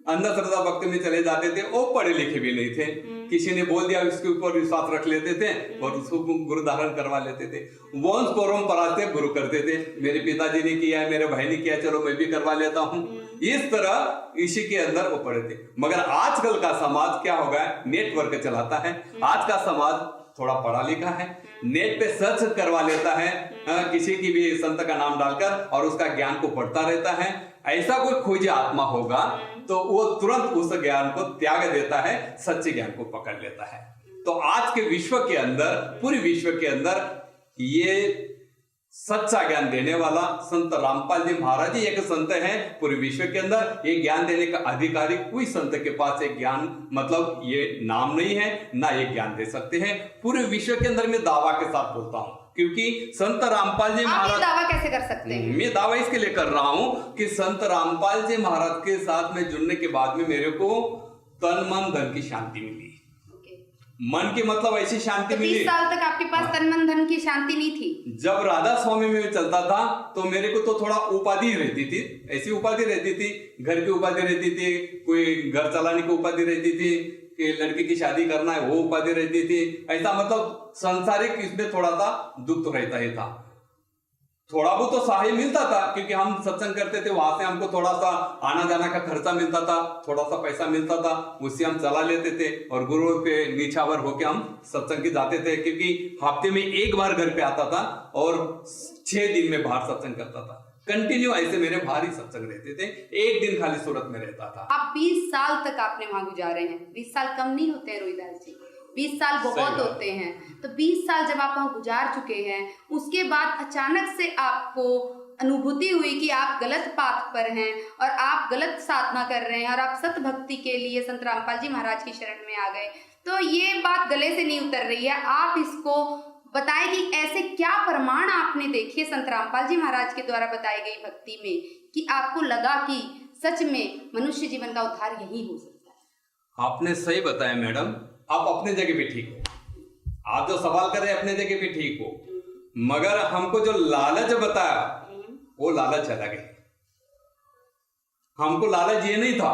अंधश्रद्धा भक्ति में चले जाते थे। वो पढ़े लिखे भी नहीं थे, किसी ने बोल दिया उसके ऊपर विश्वास रख लेते थे और उसको गुरु धारण करवा लेते थे। वंश परंपरा से गुरु करते थे, मेरे पिताजी ने किया है, मेरे भाई ने किया, चलो मैं भी करवा लेता हूँ। इस तरह इसी के अंदर वो पढ़े थे। मगर आजकल का समाज क्या हो गया, नेटवर्क चलाता है। आज का समाज थोड़ा पढ़ा लिखा है, नेट पे सर्च करवा लेता है किसी की भी संत का नाम डालकर और उसका ज्ञान को पढ़ता रहता है। ऐसा कोई खोजी आत्मा होगा तो वो तुरंत उस ज्ञान को त्याग देता है, सच्चे ज्ञान को पकड़ लेता है। तो आज के विश्व के अंदर, पूरे विश्व के अंदर ये सच्चा ज्ञान देने वाला संत रामपाल जी महाराज ही एक संत है। पूरे विश्व के अंदर ये ज्ञान देने का अधिकारी कोई संत के पास एक ज्ञान मतलब ये नाम नहीं है, ना ये ज्ञान दे सकते हैं। पूरे विश्व के अंदर मैं दावा के साथ बोलता हूँ, क्योंकि संत रामपाल जी महाराज, दावा कैसे कर सकते हैं? मैं दावा इसके लिए कर रहा हूं कि संत रामपाल जी महाराज के साथ में जुड़ने के बाद में मेरे को तन मन धन की शांति मिली। मन की मतलब ऐसी शांति तो मिली। 20 साल तक आपके पास तन मन धन की शांति नहीं थी? जब राधा स्वामी में चलता था तो मेरे को तो थोड़ा उपाधि रहती थी, ऐसी उपाधि रहती थी, घर की उपाधि रहती थी, कोई घर चलाने की उपाधि रहती थी, कि लड़की की शादी करना है वो उपाधि रहती थी। ऐसा मतलब सांसारिक इसमें थोड़ा सा दुख तो रहता ही था। थोड़ा बहुत तो सहाय मिलता था क्योंकि हम सत्संग करते थे, वहां से हमको थोड़ा सा आना जाना का खर्चा मिलता था, थोड़ा सा पैसा मिलता था, उससे हम चला लेते थे और गुरु पे नीचावर होके हम सत्संग की जाते थे। क्योंकि हफ्ते में एक बार घर पे आता था और 6 दिन में बाहर सत्संग करता था। कंटिन्यू ऐसे मेरे भारी सत्संग रहते थे, एक दिन खाली सूरत में रहता था। आप 20 साल तक आपने वहां गुजारे हैं। 20 साल कम नहीं होते हैं रोहिदास जी, 20 साल बहुत होते हैं। तो 20 साल जब आप वहां गुजार चुके हैं, उसके बाद अचानक से आपको अनुभूति हुई कि आप गलत पाथ पर हैं और आप गलत साधना कर रहे हैं और आप सत भक्ति के लिए संत रामपाल जी महाराज की शरण में आ गए। तो ये बात गले से नहीं उतर रही है। आप इसको बताएं कि ऐसे क्या प्रमाण आपने देखे संत रामपाल जी महाराज के द्वारा बताई गई भक्ति में कि आपको लगा कि सच में मनुष्य जीवन का उद्धार यही हो सकता है? आपने सही बताया मैडम, आप अपने जगह पे ठीक हो, आप जो सवाल कर रहे हैं अपने जगह पे ठीक हो, मगर हमको जो लालच बताया वो लालच अलग है। हमको लालच ये नहीं था,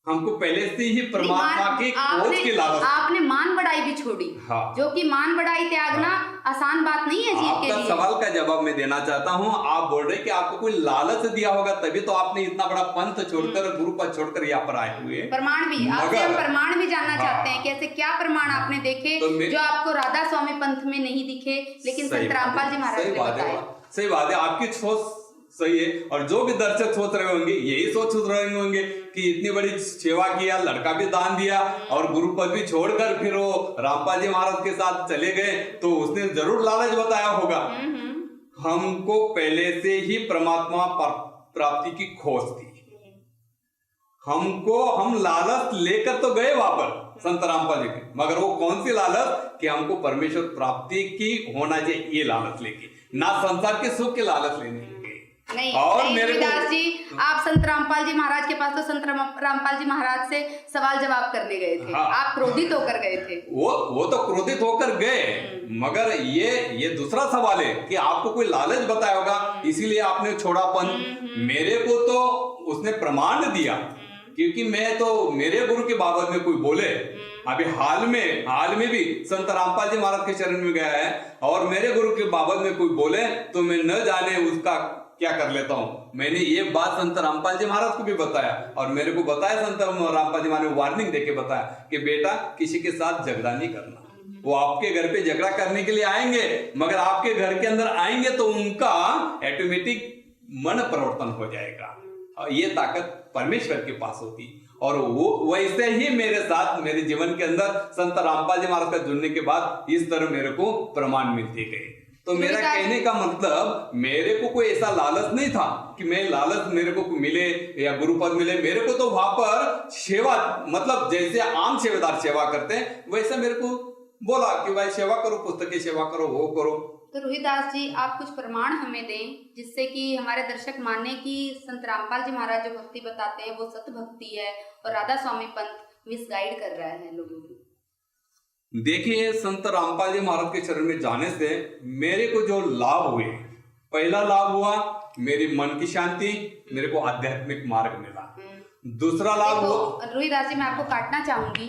हमको पहले से ही परमात्मा की खोज की लालच। आपने मान बढ़ाई भी छोड़ी। हाँ। जो कि मान बढ़ाई त्यागना आसान बात नहीं है जीव के लिए। आपका सवाल का जवाब मैं देना चाहता हूँ। आप बोल रहे कि आपको कोई लालच दिया होगा तभी तो आपने इतना बड़ा पंथ छोड़कर, गुरु पद छोड़कर यहाँ पर आए हुए। प्रमाण भी आपसे हम प्रमाण भी जानना चाहते हैं कि ऐसे क्या प्रमाण आपने देखे जो आपको राधा स्वामी पंथ में नहीं दिखे लेकिन संत रामपाल जी महाराज ने बताया। सही बात है, आपकी सोच सही है। और जो भी दर्शक सोच रहे होंगे यही सोच रहे होंगे कि इतनी बड़ी सेवा किया, लड़का भी दान दिया और गुरु पद भी छोड़कर फिर वो रामपाल जी महाराज के साथ चले गए, तो उसने जरूर लालच बताया होगा। हमको पहले से ही परमात्मा प्राप्ति की खोज थी, हम लालच लेकर तो गए वहां पर संत रामपाल जी के, मगर वो कौन सी लालच कि हमको परमेश्वर प्राप्ति की होना चाहिए, ये लालच लेके, ना संसार के सुख के लालच लेने नहीं। और नहीं, मेरे रविदास जी, आप संत रामपाल जी महाराज के पास तो संत रामपाल जी महाराज से सवाल जवाब करने गए थे। हाँ। आप क्रोधित होकर गए थे। वो तो क्रोधित होकर गए, मगर ये दूसरा सवाल है कि आपको कोई लालच बताया होगा इसीलिए आपने छोड़ापन। मेरे को तो उसने प्रमाण दिया, क्योंकि मैं तो मेरे गुरु के बाबत में कोई बोले, अभी हाल में भी संत रामपाल जी महाराज के चरण में गया है और मेरे गुरु के बाबत में कोई बोले तो मैं न जाने उसका क्या कर लेता हूं। मैंने ये बात संत रामपाल जी महाराज को भी बताया और मेरे को बताया संत रामपाल जी महाराज ने वार्निंग देके बताया कि बेटा किसी के साथ झगड़ा नहीं करना। वो आपके घर पे झगड़ा करने के लिए आएंगे, मगर आपके घर के अंदर आएंगे तो उनका ऑटोमेटिक मन परिवर्तन हो जाएगा। ये ताकत परमेश्वर के पास होती, और वो वैसे ही मेरे साथ मेरे जीवन के अंदर संत रामपाल जी महाराज का जुड़ने के बाद इस तरह मेरे को प्रमाण मिलते गए। तो मेरा कहने का मतलब, मेरे को कोई ऐसा लालच नहीं था कि मैं लालच मेरे को मिले या गुरुपद मिले। मेरे को तो वहां पर सेवा, मतलब जैसे आम सेवादार सेवा करते हैं वैसे मेरे को बोला कि भाई सेवा करो, पुस्तक की सेवा करो, वो करो। तो रोहिदास जी, आप कुछ प्रमाण हमें दें जिससे कि हमारे दर्शक माने कि संत रामपाल जी महाराज जो भक्ति बताते हैं वो सत्य भक्ति है और राधा स्वामी पंथ मिसगाइड कर रहा है लोगों को। देखिए, संत रामपाल जी महाराज के चरण में जाने से मेरे को जो लाभ हुए, पहला लाभ हुआ मेरी मन की शांति, मेरे को आध्यात्मिक मार्ग मिला। दूसरा लाभ हुआ, रोहिदास जी मैं आपको काटना चाहूंगी,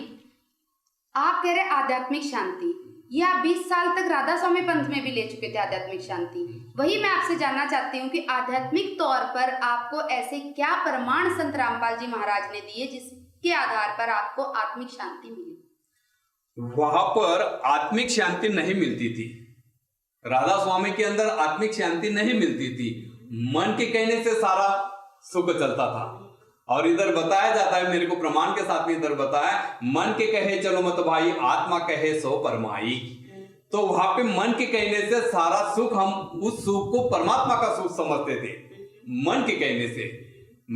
आप कह रहे आध्यात्मिक शांति, ये आप 20 साल तक राधा स्वामी पंथ में भी ले चुके थे आध्यात्मिक शांति। वही मैं आपसे जानना चाहती हूँ कि आध्यात्मिक तौर पर आपको ऐसे क्या प्रमाण संत रामपाल जी महाराज ने दिए जिसके आधार पर आपको आत्मिक शांति मिली? वहां पर आत्मिक शांति नहीं मिलती थी, राधा स्वामी के अंदर आत्मिक शांति नहीं मिलती थी। मन के कहने से सारा सुख चलता था, और इधर बताया जाता है, मेरे को प्रमाण के साथ में इधर बताया, मन के कहे चलो मत भाई, आत्मा कहे सो परमाई। तो वहां पे मन के कहने से सारा सुख, हम उस सुख को परमात्मा का सुख समझते थे मन के कहने से,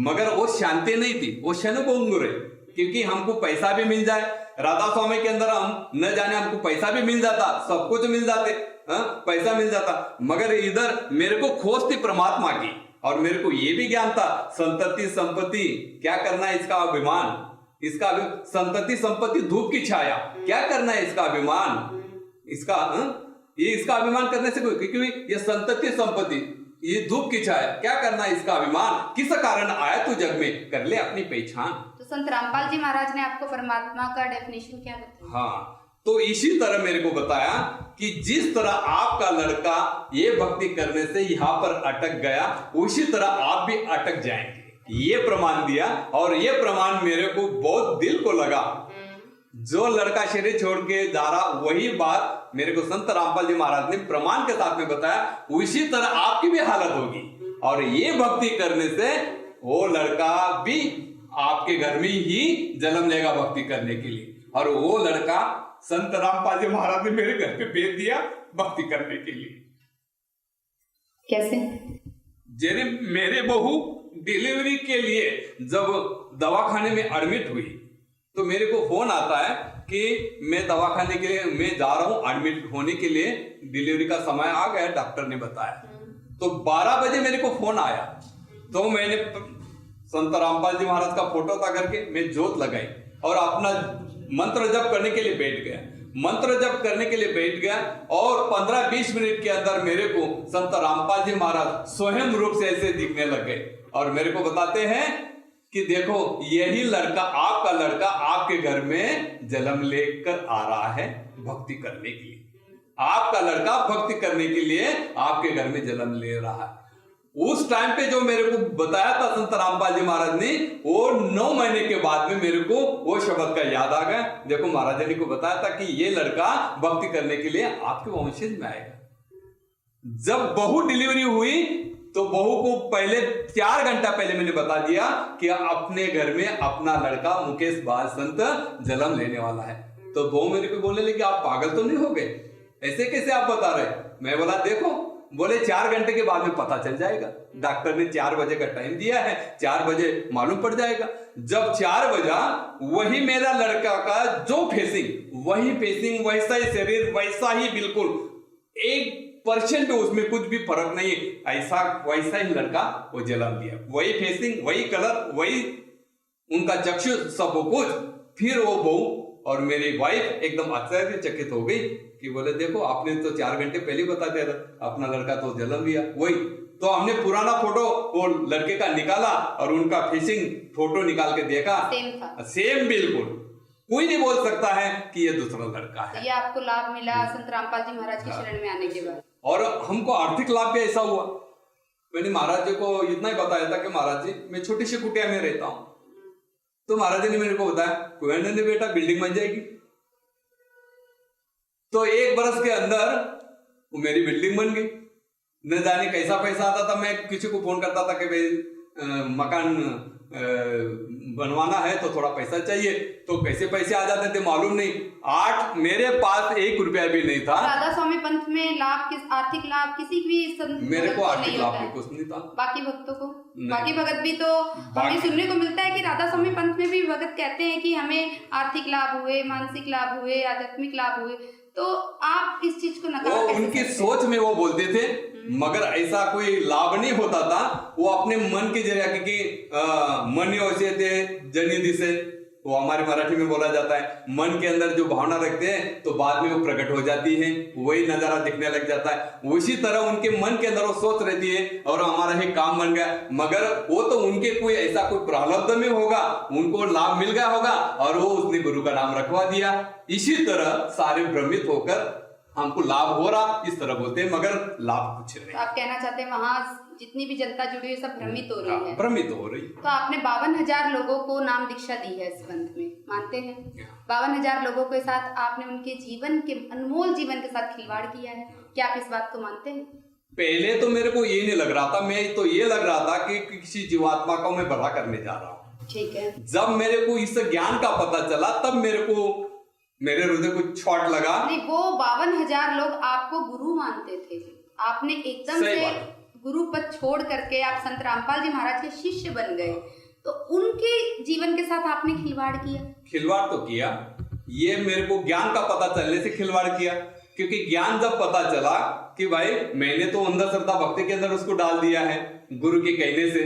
मगर वो शांति नहीं थी, वो क्षणभंगुर है। क्योंकि हमको पैसा भी मिल जाए, राधा स्वामी के अंदर हम न जाने हमको पैसा भी मिल जाता, सब कुछ मिल जाते, पैसा मिल जाता, मगर इधर मेरे को खोज थी परमात्मा की, और मेरे को ये भी ज्ञान था संतति संपत्ति क्या करना है, इसका अभिमान, इसका संतति संपत्ति धूप की छाया, क्या करना है इसका अभिमान, इसका अभिमान करने से कोई, क्योंकि ये संतति संपत्ति, ये धूप की छाया, क्या करना है इसका अभिमान, किस कारण आया तू जग में, कर ले अपनी पहचान। तो संत रामपाल जी महाराज ने आपको परमात्मा का डेफिनेशन क्या बताया? हाँ, तो इसी तरह मेरे को बताया कि जिस तरह आपका लड़का ये भक्ति करने से यहाँ पर अटक गया, उसी तरह आप भी अटक जाएंगे, ये प्रमाण दिया। और ये प्रमाण मेरे को बहुत दिल को लगा। जो लड़का शरीर छोड़ के जा रहा, वही बात मेरे को संत रामपाल जी महाराज ने प्रमाण के साथ में बताया, उसी तरह आपकी भी हालत होगी। और ये भक्ति करने से वो लड़का भी आपके घर में ही जन्म लेगा भक्ति करने के लिए, और वो लड़का संत रामपाल जी महाराज ने मेरे घर पे भेज दिया भक्ति करने के लिए। कैसे? जेने मेरे बहू डिलीवरी के लिए जब दवाखाने में एडमिट हुई, तो मेरे को फोन आता है कि मैं दवाखाने के लिए मैं जा रहा हूं एडमिट होने के लिए, डिलीवरी का समय आ गया, डॉक्टर ने बताया। तो 12 बजे मेरे को फोन आया, तो मैंने संत रामपाल जी महाराज का फोटो था करके मैं जोत लगाई और अपना मंत्र जप करने के लिए बैठ गया। मंत्र जप करने के लिए बैठ गया और 15-20 मिनट के अंदर मेरे को संत रामपाल जी महाराज स्वयं रूप से ऐसे दिखने लग गए, और मेरे को बताते हैं कि देखो यही लड़का, आपका लड़का आपके घर में जन्म लेकर आ रहा है भक्ति करने के लिए, आपका लड़का भक्ति करने के लिए आपके घर में जन्म ले रहा है। उस टाइम पे जो मेरे को बताया था संत रामपाल जी महाराज ने, वो 9 महीने के बाद में मेरे को वो शब्द का याद आ गया। देखो महाराज जी को बताया था कि ये लड़का भक्ति करने के लिए आपके वंशज में आएगा। जब बहू डिलीवरी हुई तो बहू को पहले 4 घंटा पहले मैंने बता दिया कि अपने घर में अपना लड़का मुकेश बाल संत जन्म लेने वाला है। तो बहू मेरे को बोलने लगी आप पागल तो नहीं हो गए, ऐसे कैसे आप बता रहे? मैं बोला देखो, बोले 4 घंटे के बाद में पता चल जाएगा, डॉक्टर ने 4 बजे का टाइम दिया है, 4 बजे मालूम पड़ जाएगा। जब 4 बजा, वही मेरा लड़का का जो फेसिंग, वही फेसिंग, वैसा ही शरीर, वैसा ही बिल्कुल 1% उसमें कुछ भी फर्क नहीं है, ऐसा वैसा ही लड़का वो जन्म दिया, वही फेसिंग, वही कलर, वही उनका चक्षु, सब कुछ। फिर वो बहू और मेरी वाइफ एकदम आश्चर्यचकित हो गई कि बोले देखो आपने तो 4 घंटे पहले बता दिया था अपना लड़का तो जन्म लिया। वही तो हमने पुराना फोटो वो लड़के का निकाला और उनका फेसिंग फोटो निकाल के देखा, सेम बिल्कुल, कोई नहीं बोल सकता है कि ये दूसरा लड़का है। ये आपको लाभ मिला संत रामपाल जी महाराज की शरण में आने के बाद? और हमको आर्थिक लाभ भी ऐसा हुआ। मैंने महाराज जी को इतना ही बताया था कि महाराज जी मैं छोटी सी कुटिया में रहता हूँ, तो महाराज जी ने मेरे को बताया कोई नहीं बेटा बिल्डिंग बन जाएगी। तो 1 बरस के अंदर वो मेरी बिल्डिंग बन गई। न जाने कैसा पैसा आता था, मैं किसी को फोन करता था कि भाई मकान बनवाना है तो थोड़ा पैसा चाहिए, तो कैसे पैसे आ जाते थे मालूम नहीं। मेरे पास 1 रुपया भी नहीं था। राधा स्वामी पंथ में लाभ, आर्थिक लाभ किसी भी मेरे को आर्थिक लाभ भी कुछ नहीं था। बाकी भक्तों को, बाकी भगत भी तो हमें सुनने को मिलता है कि राधा स्वामी पंथ में भी भगत कहते हैं कि हमें आर्थिक लाभ हुए, मानसिक लाभ हुए, आध्यात्मिक लाभ हुए। तो आप इस चीज को नकार कैसे उनकी सोच में वो बोलते थे, मगर ऐसा कोई लाभ नहीं होता था। वो अपने मन के जरिए, क्योंकि मन वैसे थे जनिधि से, वो हमारे मराठी में बोला जाता है, मन के अंदर जो भावना रखते हैं तो बाद में वो प्रकट हो जाती है, वही नजारा दिखने लग जाता है। उसी तरह उनके मन के अंदर वो सोच रहती है और हमारा ही काम बन गया, मगर वो तो उनके कोई ऐसा कोई प्रारब्ध में होगा, उनको लाभ मिल गया होगा और वो उसने गुरु का नाम रखवा दिया। इसी तरह सारे भ्रमित होकर हमको लाभ हो रहा इस तरह बोलते हैं, मगर लाभ कुछ नहीं। तो आप कहना चाहते हैं वहाँ जितनी भी जनता जुड़ी है सब भ्रमित हो रही है? भ्रमित हो रही। तो आपने 52,000 लोगों को नाम दीक्षा दी है इस पंथ में, मानते हैं? 52,000 लोगों के साथ आपने उनके जीवन के, अनमोल जीवन के साथ खिलवाड़ किया है, क्या आप इस बात को मानते हैं? पहले तो मेरे को ये नहीं लग रहा था, मैं तो ये लग रहा था कि किसी जीवात्मा को मैं भला करने जा रहा हूँ। ठीक है। जब मेरे को इस ज्ञान का पता चला तब मेरे हृदय को चोट लगा। नहीं, वो 52,000 लोग आपको गुरु मानते थे, आपने एकदम से गुरु पद छोड़ करके आप संत रामपाल जी महाराज के शिष्य बन गए, तो उनके जीवन के साथ आपने खिलवाड़ किया। खिलवाड़ तो किया, ये मेरे को ज्ञान का पता चलने से खिलवाड़ किया, क्योंकि ज्ञान जब पता चला कि भाई मैंने तो अंधश्रद्धा भक्ति के अंदर उसको डाल दिया है गुरु के कहने से,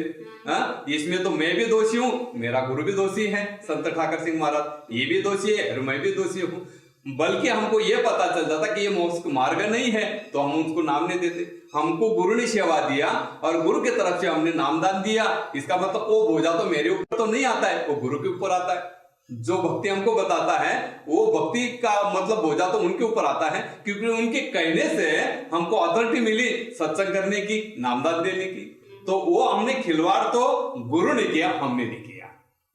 इसमें तो मैं भी दोषी हूँ, मेरा गुरु भी दोषी है संत ठाकर सिंह महाराज, ये भी दोषी है और मैं भी दोषी हूँ। बल्कि हमको ये पता चल जाता कि ये मोक्ष मार्ग नहीं है तो हम उसको नाम नहीं देते। हमको गुरु ने सेवा दिया और गुरु की तरफ से हमने नामदान दिया, इसका मतलब वो बोझा तो मेरे ऊपर तो नहीं आता है, वो गुरु के ऊपर आता है। जो भक्ति हमको बताता है वो भक्ति का मतलब बोझा तो उनके ऊपर आता है, क्योंकि उनके कहने से हमको अथॉरिटी मिली सत्संग करने की, नामदान देने की। तो वो हमने खिलवाड़ तो गुरु ने किया, हमने नहीं किया,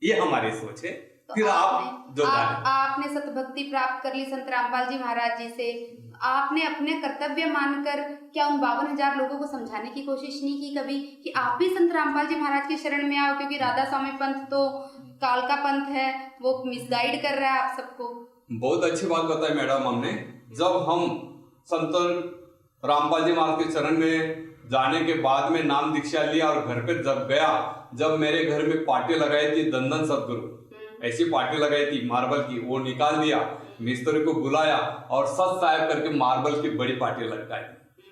ये हमारी सोच है। तो फिर आपने सतभक्ति प्राप्त कर ली संत रामपाल जी महाराज जी से, आपने अपने कर्तव्य मानकर क्या उन 52,000 लोगों को समझाने की कोशिश नहीं की कभी कि आप भी संत रामपाल जी महाराज के शरण में आओ, क्योंकि राधा स्वामी पंथ तो काल का पंथ है, वो मिसगाइड कर रहा है आप सबको? बहुत अच्छी बात बताई मैडम हमने। जब हम संत रामपाल जी महाराज के शरण में जाने के बाद में नाम दीक्षा लिया और घर पे जब गया, जब मेरे घर में पार्टी लगाई थी दंदन सतगुरु, ऐसी पार्टी लगाई थी मार्बल की, वो निकाल दिया, मिस्त्री को बुलाया और सत साहब करके मार्बल की बड़ी पार्टी लगाई।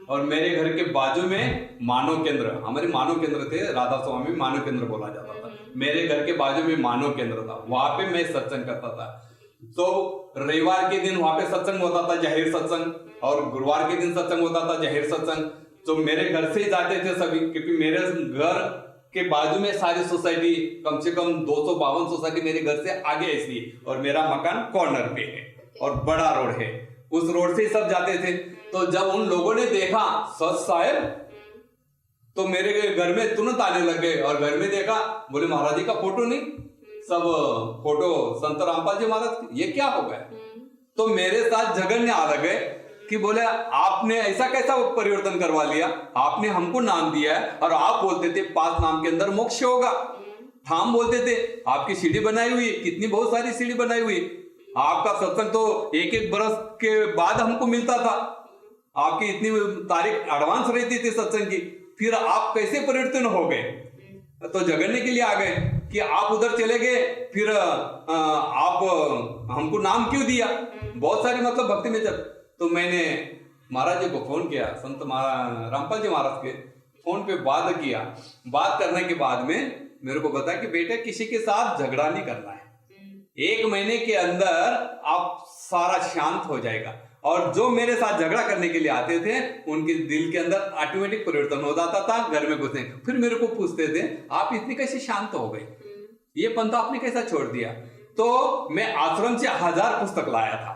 और मेरे घर के बाजू में मानव केंद्र, हमारे मानव केंद्र थे, राधा स्वामी मानव केंद्र बोला जाता था, मेरे घर के बाजू में मानव केंद्र था, वहां पे मैं सत्संग करता था। तो रविवार के दिन वहां पे सत्संग होता था, जाहिर सत्संग, और गुरुवार के दिन सत्संग होता था, जाहिर सत्संग। तो मेरे घर से ही जाते थे सभी, क्योंकि मेरे घर के बाजू में सारी सोसाइटी, कम से कम 252 सोसाइटी मेरे घर से आगे ऐसी, और मेरा मकान कॉर्नर पे है और बड़ा रोड है, उस रोड से ही सब जाते थे। तो जब उन लोगों ने देखा सच साहब, तो मेरे घर में तुरंत आने लग गए, और घर में देखा, बोले महाराज जी का फोटो नहीं, सब फोटो संत रामपाल जी महाराज, ये क्या हो गया? तो मेरे साथ झगड़ने आ लगे कि बोले आपने ऐसा कैसा परिवर्तन करवा लिया, आपने हमको नाम दिया है और आप बोलते थे 5 नाम के अंदर मोक्ष होगा। हम बोलते थे आपकी सीढ़ी बनाई हुई, कितनी बहुत सारी सीढ़ी बनाई हुई, आपका सत्संग तो 1-1 बरस के बाद हमको मिलता था, आपकी इतनी तारीख एडवांस रहती थी सत्संग की, फिर आप कैसे परिवर्तन हो गए? तो झगड़ने के लिए आ गए कि आप उधर चले गए, फिर आप हमको नाम क्यों दिया? बहुत सारी मतलब भक्ति में तो मैंने महाराज जी को फोन किया, संत रामपाल जी महाराज के फोन पे बात किया। बात करने के बाद में मेरे को बताया कि बेटे किसी के साथ झगड़ा नहीं करना है, 1 महीने के अंदर आप सारा शांत हो जाएगा। और जो मेरे साथ झगड़ा करने के लिए आते थे उनके दिल के अंदर ऑटोमेटिक परिवर्तन हो जाता था, घर में घुसने। फिर मेरे को पूछते थे आप इतनी कैसे शांत हो गए, ये पंथा आपने कैसा छोड़ दिया? तो मैं आश्रम से 1000 पुस्तक लाया था।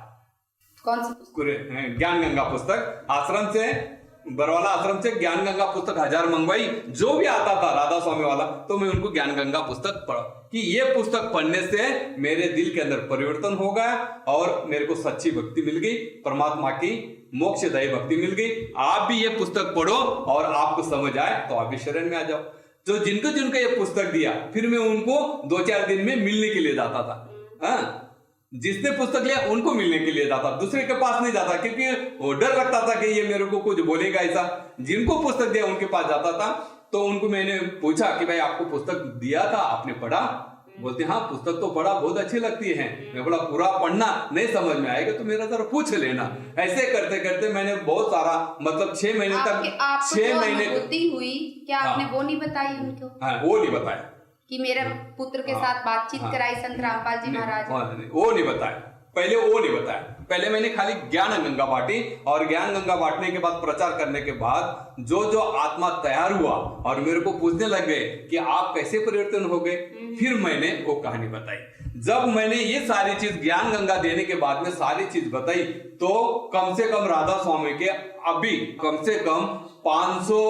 कौन सी पुस्तक? ज्ञान गंगा पुस्तक। आश्रम से, बरवाला आश्रम से ज्ञान गंगा पुस्तक 1000 मंगवाई। जो भी आता था राधा स्वामी वाला तो मैं उनको ज्ञान गंगा पुस्तक पढ़ा कि ये पुस्तक पढ़ने से मेरे दिल के अंदर परिवर्तन हो गया और मेरे को सच्ची भक्ति मिल गई, परमात्मा की मोक्षदायी भक्ति मिल गई। आप भी ये पुस्तक पढ़ो और आपको समझ आए तो आप भी शरण में आ जाओ। जो जिनको ये पुस्तक दिया, फिर मैं उनको 2-4 दिन में मिलने के लिए जाता था। जिसने पुस्तक लिया उनको मिलने के लिए जाता, दूसरे के पास नहीं जाता, क्योंकि वो डर लगता था कि ये मेरे को कुछ बोलेगा ऐसा। जिनको पुस्तक दिया उनके पास जाता था। तो उनको मैंने पूछा कि भाई आपको पुस्तक दिया था, आपने पढ़ा? बोलते हाँ पुस्तक तो पढ़ा, बहुत अच्छी लगती है। मैं बोला पूरा पढ़ना, नहीं समझ में आएगा तो मेरा जरा पूछ लेना। ऐसे करते करते मैंने बहुत सारा मतलब 6 महीने तक, 6 महीने बुद्धि हुई क्या? आपने वो नहीं बताई उनको? हाँ, वो नहीं बताया कि मेरे पुत्र के साथ बातचीत कराई संत रामपाल जी महाराज? वो नहीं बताया, पहले वो नहीं बताया। पहले मैंने खाली ज्ञान गंगा बांटी और ज्ञान गंगा बांटने के बाद, प्रचार करने के बाद जो आत्मा तैयार हुआ और मेरे को पूछने लग गए कि आप कैसे परिवर्तन हो गए, फिर मैंने वो कहानी बताई। जब मैंने ये सारी चीज ज्ञान गंगा देने के बाद में सारी चीज बताई तो कम से कम राधा स्वामी के अभी कम से कम 500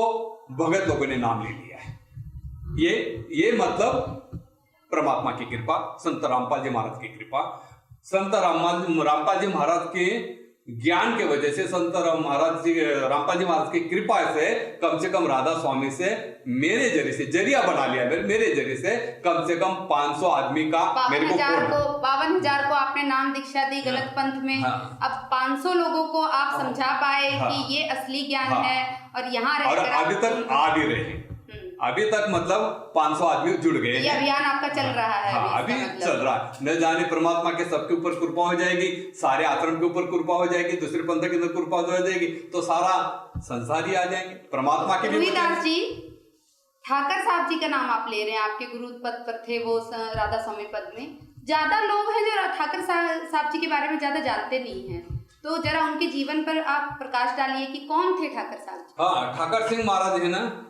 भगत लोगों ने नाम ले लिया है। ये मतलब परमात्मा की कृपा, संत रामपाल जी महाराज की कृपा। संत रामपाल जी महाराज के ज्ञान के वजह से, संत रामपाल जी महाराज की कृपा से कम राधा स्वामी से मेरे जरिए से जरिया बना लिया। मेरे जरिए से कम 500 आदमी का मेरे को 52,000 को आपने नाम दीक्षा दी गलत पंथ में। हाँ। अब 500 लोगों को आप समझा पाए कि ये असली ज्ञान है और यहाँ और अभी तक आ भी रहे हैं। अभी तक मतलब 500 आदमी जुड़ गए। ये अभियान आपका चल रहा है? हाँ, अभी चल रहा है। न जाने परमात्मा के सबके ऊपर कृपा हो जाएगी, सारे आश्रम के ऊपर कृपा हो जाएगी, दूसरे पंथ के अंदर कृपा हो जाएगी तो सारा संसार ही आ जाएंगे परमात्मा के। रोहिदास जी, ठाकर साहब जी का नाम आप ले रहे हैं, आपके गुरु पद पर थे वो राधा स्वामी पद में। ज्यादा लोग हैं जो ठाकर साहब जी के बारे में ज्यादा जानते नहीं है, तो जरा उनके जीवन पर आप प्रकाश डालिए कि कौन थे ठाकर साहब जी? हाँ, ठाकर सिंह महाराज है ना,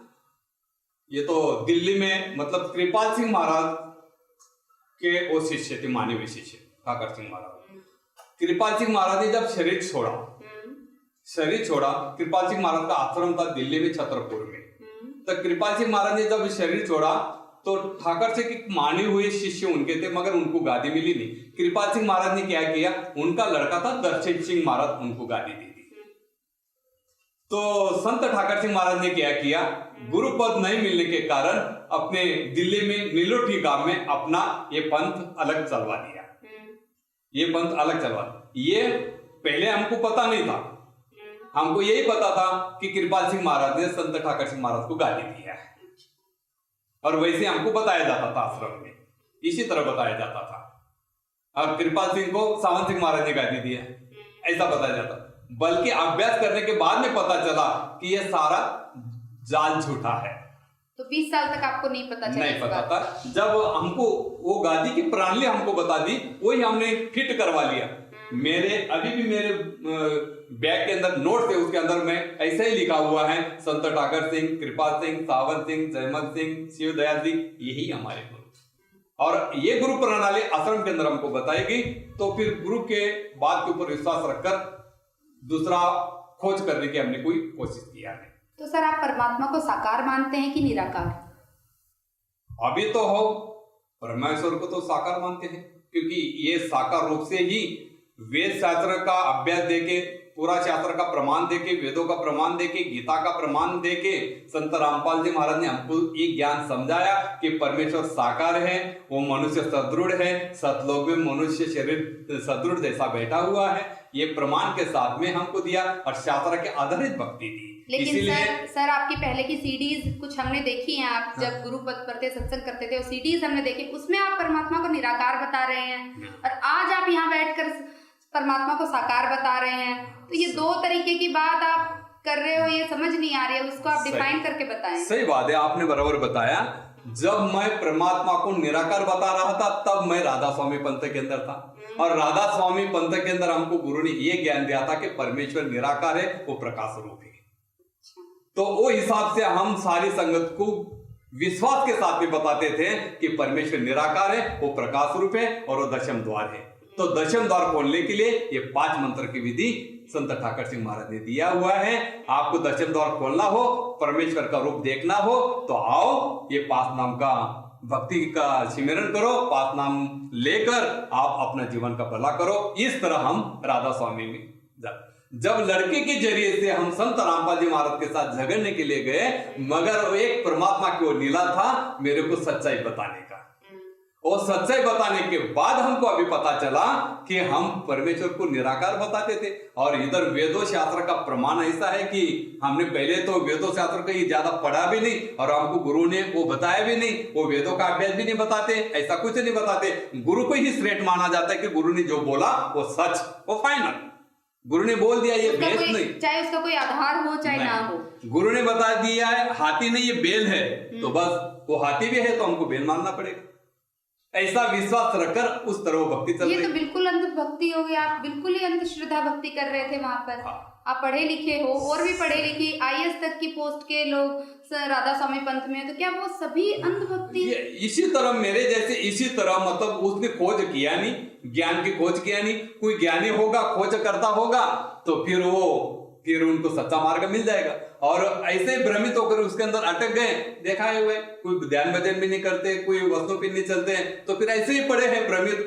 ये तो दिल्ली में मतलब कृपाल सिंह महाराज के वो शिष्य थे, मानवीय शिष्य ठाकर सिंह महाराज। कृपाल सिंह महाराज ने जब शरीर छोड़ा, कृपाल सिंह महाराज का आश्रम था दिल्ली में छतरपुर में। तो कृपाल सिंह महाराज ने जब शरीर छोड़ा तो ठाकर सिंह के माने हुए शिष्य उनके थे, मगर उनको गादी मिली नहीं। कृपाल सिंह महाराज ने क्या किया, उनका लड़का था दर्शन सिंह महाराज, उनको गादी दी थी। तो संत ठाकर सिंह महाराज ने क्या किया, गुरु पद नहीं मिलने के कारण अपने दिल्ली में नीलोठी गांव में अपना ये पंथ अलग चलवा दिया। ये पहले हमको पता नहीं था, हमको यही पता था कि कृपाल सिंह महाराज ने संत ठाकर सिंह महाराज को गादी दिया है और वैसे हमको बताया जाता था आश्रम में, इसी तरह बताया जाता था। और कृपाल सिंह को सावन सिंह महाराज ने गादी दी है, ऐसा बताया जाता। बल्कि अभ्यास करने के बाद में पता चला कि ये सारा जाल झूठा है। तो 20 साल तक आपको नहीं पता चला? नहीं पता था। जब हमको वो गादी की प्रणाली हमको बता दी, वही हमने फिट करवा लिया। अभी भी मेरे बैग के अंदर नोट्स है, उसके अंदर में ऐसा ही लिखा हुआ है, संत ठाकर सिंह, कृपाल सिंह, सावन सिंह, जयमल सिंह, शिव दयाल जी, यही हमारे गुरु। और ये गुरु प्रणाली आश्रम के अंदर हमको बताएगी। तो फिर गुरु के बात के ऊपर विश्वास रखकर दूसरा खोज करने की हमने कोई कोशिश किया है। तो सर, आप परमात्मा को साकार मानते हैं कि निराकार? अभी तो हो परमेश्वर को तो साकार मानते हैं, क्योंकि ये साकार रूप से ही वेद शास्त्र का अभ्यास देके पूरा शास्त्र का प्रमाण देके, वेदों का प्रमाण देके, गीता का प्रमाण देके संत रामपाल जी महाराज ने हमको ये ज्ञान समझाया कि परमेश्वर साकार है, वो मनुष्य सदृढ़ है, सतलोक में मनुष्य शरीर सदृढ़ जैसा बैठा हुआ है। ये प्रमाण के साथ में हमको दिया और शास्त्र के आधारित भक्ति दी। लेकिन सर आपकी पहले की सीडीज कुछ हमने देखी हैं, आप जब गुरु पद पर थे, सत्संग करते थे, वो सीडीज हमने देखी, उसमें आप परमात्मा को निराकार बता रहे हैं और आज आप यहाँ बैठकर परमात्मा को साकार बता रहे हैं। तो ये दो तरीके की बात आप कर रहे हो, ये समझ नहीं आ रही है, उसको आप डिफाइन करके बताएं। सही बात है, आपने बराबर बताया। जब मैं परमात्मा को निराकार बता रहा था तब मैं राधा स्वामी पंथ के अंदर था, और राधा स्वामी पंथ के अंदर हमको गुरु ने ये ज्ञान दिया था कि परमेश्वर निराकार है, वो प्रकाश रूप है। तो वो हिसाब से हम सारी संगत को विश्वास के साथ में बताते थे कि परमेश्वर निराकार है, वो प्रकाश रूप है और वो दशम द्वार है। तो दशम द्वार खोलने के लिए ये 5 मंत्र की विधि संत ठाकर सिंह महाराज ने दिया हुआ है। आपको दशम द्वार खोलना हो, परमेश्वर का रूप देखना हो तो आओ, ये 5 नाम का भक्ति का सिमरन करो, 5 नाम लेकर आप अपना जीवन का भला करो। इस तरह हम राधा स्वामी में जब लड़के के जरिए से हम संत रामपाल जी महाराज के साथ झगड़ने के लिए गए, मगर एक परमात्मा की ओर नीला था मेरे को सच्चाई बताने का। और सच्चाई बताने के बाद हमको अभी पता चला कि हम परमेश्वर को निराकार बताते थे। और इधर वेदों शास्त्र का प्रमाण ऐसा है कि हमने पहले तो वेदों शास्त्र को ज्यादा पढ़ा भी नहीं और हमको गुरु ने वो बताया भी नहीं, वो वेदों का अभ्यास भी नहीं बताते, ऐसा कुछ नहीं बताते। गुरु को ही श्रेष्ठ माना जाता है कि गुरु ने जो बोला वो सच, वो फाइनल, गुरु ने बोल दिया, ये बेस नहीं, चाहे उसका कोई आधार हो चाहे ना हो। गुरु ने बता दिया है हाथी नहीं ये बेल है, तो बस वो हाथी भी है तो हमको बेल मानना पड़ेगा। ऐसा विश्वास रखकर उस तरह भक्ति चल रही। ये तो बिल्कुल अंध भक्ति हो गई, आप बिल्कुल ही अंधश्रद्धा भक्ति कर रहे थे वहां पर। आप पढ़े लिखे हो और भी पढ़े लिखे IAS तक की पोस्ट के लोग राधा स्वामी पंथ में, तो क्या वो सभी अंध भक्ति? इसी तरह मेरे जैसे इसी तरह मतलब उसने खोज किया नहीं, ज्ञान की खोज किया नहीं। कोई ज्ञानी होगा, खोज करता होगा तो फिर उनको सच्चा मार्ग मिल जाएगा। और ऐसे भ्रमित होकर उसके अंदर अटक गए, देखा है हुए, कोई ध्यान भजन भी नहीं करते, कोई वस्तु पे नहीं चलते हैं, तो फिर ऐसे ही पड़े हैं भ्रमित।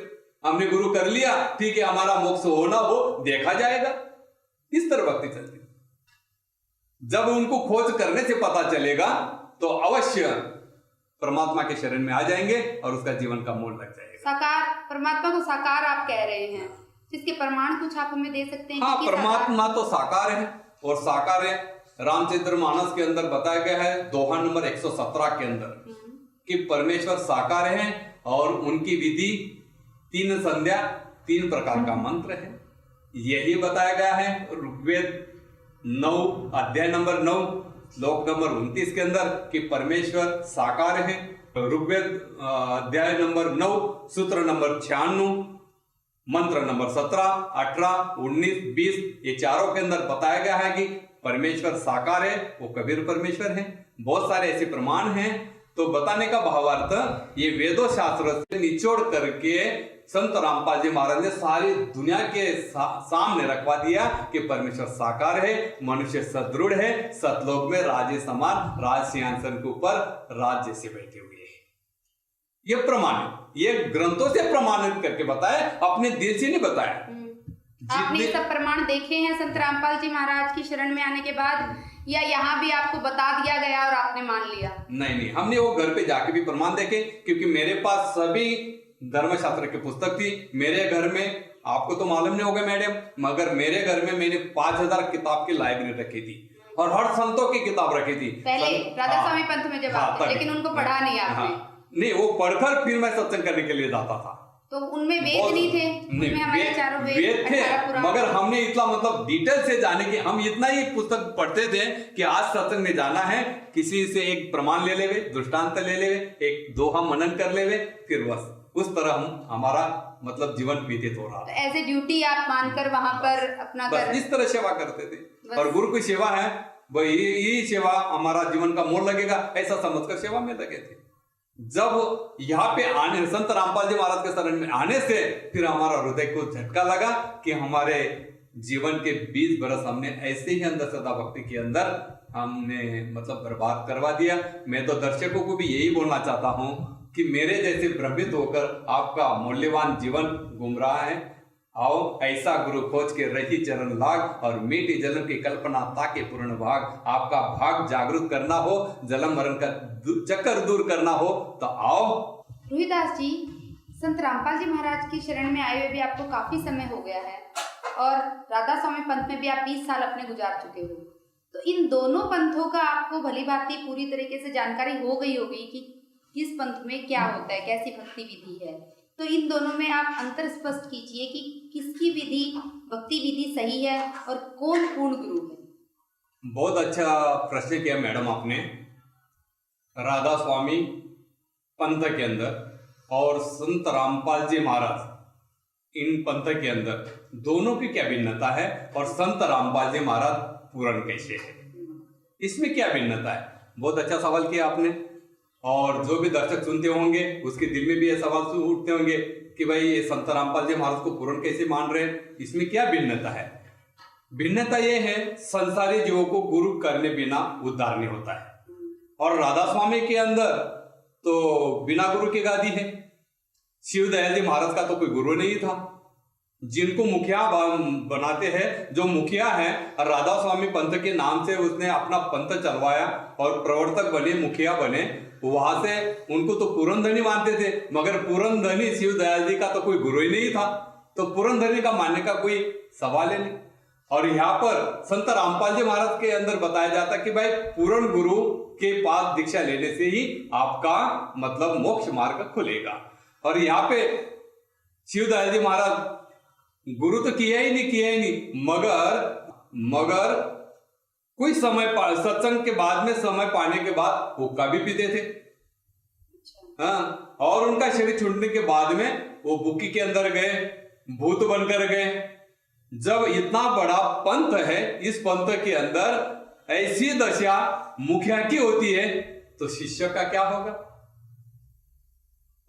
हमने गुरु कर लिया, ठीक है, हमारा मोक्ष होना हो देखा जाएगा। इस तरह भक्ति चलती। जब उनको खोज करने से पता चलेगा तो अवश्य परमात्मा के शरण में आ जाएंगे और उसका जीवन का मोल लग जाएगा। साकार परमात्मा को साकार आप कह रहे हैं, जिसके प्रमाण कुछ आप हमें दे सकते हैं? हाँ, परमात्मा तो साकार है और साकार है। रामचरितमानस के अंदर बताया गया है दोहा नंबर 117 के अंदर कि परमेश्वर साकार है और उनकी विधि 3 संध्या 3 प्रकार का मंत्र है। यही बताया गया है ऋग्वेद 9 अध्याय नंबर 9 श्लोक नंबर 29 के अंदर कि परमेश्वर साकार है। ऋग्वेद अध्याय नंबर 9 सूत्र नंबर 96 मंत्र नंबर 17, 18, 19, 20 ये चारों के अंदर बताया गया है कि परमेश्वर साकार है, वो कबीर परमेश्वर है। बहुत सारे ऐसे प्रमाण हैं। तो बताने का भावार्थ ये वेदों शास्त्र से निचोड़ करके संत रामपाल जी महाराज ने सारी दुनिया के सामने रखवा दिया कि परमेश्वर साकार है, मनुष्य सदृढ़ है, सतलोक में राजे समान राज सिंहासन के ऊपर राज्य से बैठे हुए हैं। ये प्रमाण, ये ग्रंथों से प्रमाणित करके बताया, अपने दिल से नहीं बताया। आपने सब प्रमाण देखे हैं संत रामपाल जी महाराज की शरण में आने के बाद, या यहाँ भी आपको बता दिया गया और आपने मान लिया? नहीं, हमने वो घर पे जाके भी प्रमाण देखे, क्योंकि मेरे पास सभी धर्मशास्त्र की पुस्तक थी। मेरे घर में, आपको तो मालूम नहीं होगा मैडम, मगर मेरे घर में मैंने 5000 किताब की लाइब्रेरी रखी थी और हर संतों की किताब रखी थी। पहले राधा स्वामी पंथ में जब आप थे, लेकिन उनको पढ़ा नहीं आपने? नहीं, वो पढ़कर फिर मैं सत्संग करने के लिए जाता था। तो उनमें वेद नहीं थे? नहीं, हमारे चारों वेद थे, मगर हमने इतना मतलब डिटेल से जाने की, हम इतना ही पुस्तक पढ़ते थे कि आज सत्संग में जाना है, किसी से एक प्रमाण ले लेवे, दृष्टांत ले लेवे, एक दोहा मनन कर लेवे, फिर बस उस तरह हम हमारा मतलब जीवन व्यतीत हो रहा था। एज ए ड्यूटी आप मानकर वहां पर अपना बस इस तरह सेवा करते थे। और गुरु की सेवा है वही, यही सेवा हमारा जीवन का मोल लगेगा, ऐसा समझकर सेवा में लगे थे। जब यहाँ पे आने संत रामपाल जी महाराज के शरण में आने से फिर हमारा हृदय को झटका लगा कि हमारे जीवन के 20 बरस हमने ऐसे ही अंधश्रद्धा भक्ति के अंदर हमने मतलब बर्बाद करवा दिया। मैं तो दर्शकों को भी यही बोलना चाहता हूँ कि मेरे जैसे भ्रमित होकर आपका मूल्यवान जीवन गुम रहा है। आओ ऐसा गुरु खोज के रही चरण लाग, और मीठी जन्म की कल्पना ताके पूर्ण भाग। आपका भाग जागृत करना हो, जन्म मरण का चक्कर दूर करना हो तो आओ। रोहिदास जी, संत रामपाल जी महाराज की शरण में आए हुए भी आपको काफी समय हो गया है, और राधा स्वामी पंथ में भी आप 20 साल अपने गुजार चुके हो, तो इन दोनों पंथों का आपको भली भांति पूरी तरीके से जानकारी हो गई होगी कि किस पंथ में क्या होता है, कैसी भक्ति विधि है। तो इन दोनों में आप अंतर स्पष्ट कीजिए कि किसकी विधि, भक्ति विधि सही है और कौन पूर्ण गुरु है। बहुत अच्छा प्रश्न किया मैडम आपने। राधा स्वामी पंथ के अंदर और संत रामपाल जी महाराज, इन पंथ के अंदर दोनों की क्या भिन्नता है, और संत रामपाल जी महाराज पूर्ण कैसे है, इसमें क्या भिन्नता है? बहुत अच्छा सवाल किया आपने। और जो भी दर्शक सुनते होंगे उसके दिल में भी ये सवाल उठते होंगे कि भाई ये संत रामपाल जी महाराज को पूर्ण कैसे मान रहे हैं, इसमें क्या भिन्नता है? भिन्नता ये है, संसारी जीवों को गुरु करने बिना उद्धार नहीं होता है, और राधा स्वामी के अंदर तो बिना गुरु की गादी है। शिव दयाल जी महाराज का तो कोई गुरु नहीं था, जिनको मुखिया बनाते हैं, जो मुखिया है राधा स्वामी पंथ के नाम से उसने अपना पंथ चलवाया और प्रवर्तक बने, मुखिया बने, वहां से उनको तो पूरनधनी मानते थे, मगर पूरनधनी शिव दयाल जी का तो कोई गुरु ही नहीं था, तो पूरनधनी का मानने का कोई सवाल ही नहीं। और यहाँ पर संत रामपाल जी महाराज के अंदर बताया जाता कि भाई पूर्ण गुरु के पास दीक्षा लेने से ही आपका मतलब मोक्ष मार्ग खुलेगा। और यहाँ पे शिव दयाल जी महाराज गुरु तो किया ही नहीं, मगर कोई समय सत्संग के बाद में समय पाने के बाद हुक्का भी पीते थे। हाँ, और उनका शरीर छूटने के बाद में वो बुक्की के अंदर गए, भूत बनकर गए। जब इतना बड़ा पंथ है, इस पंथ के अंदर ऐसी दशा मुखिया की होती है, तो शिष्य का क्या होगा?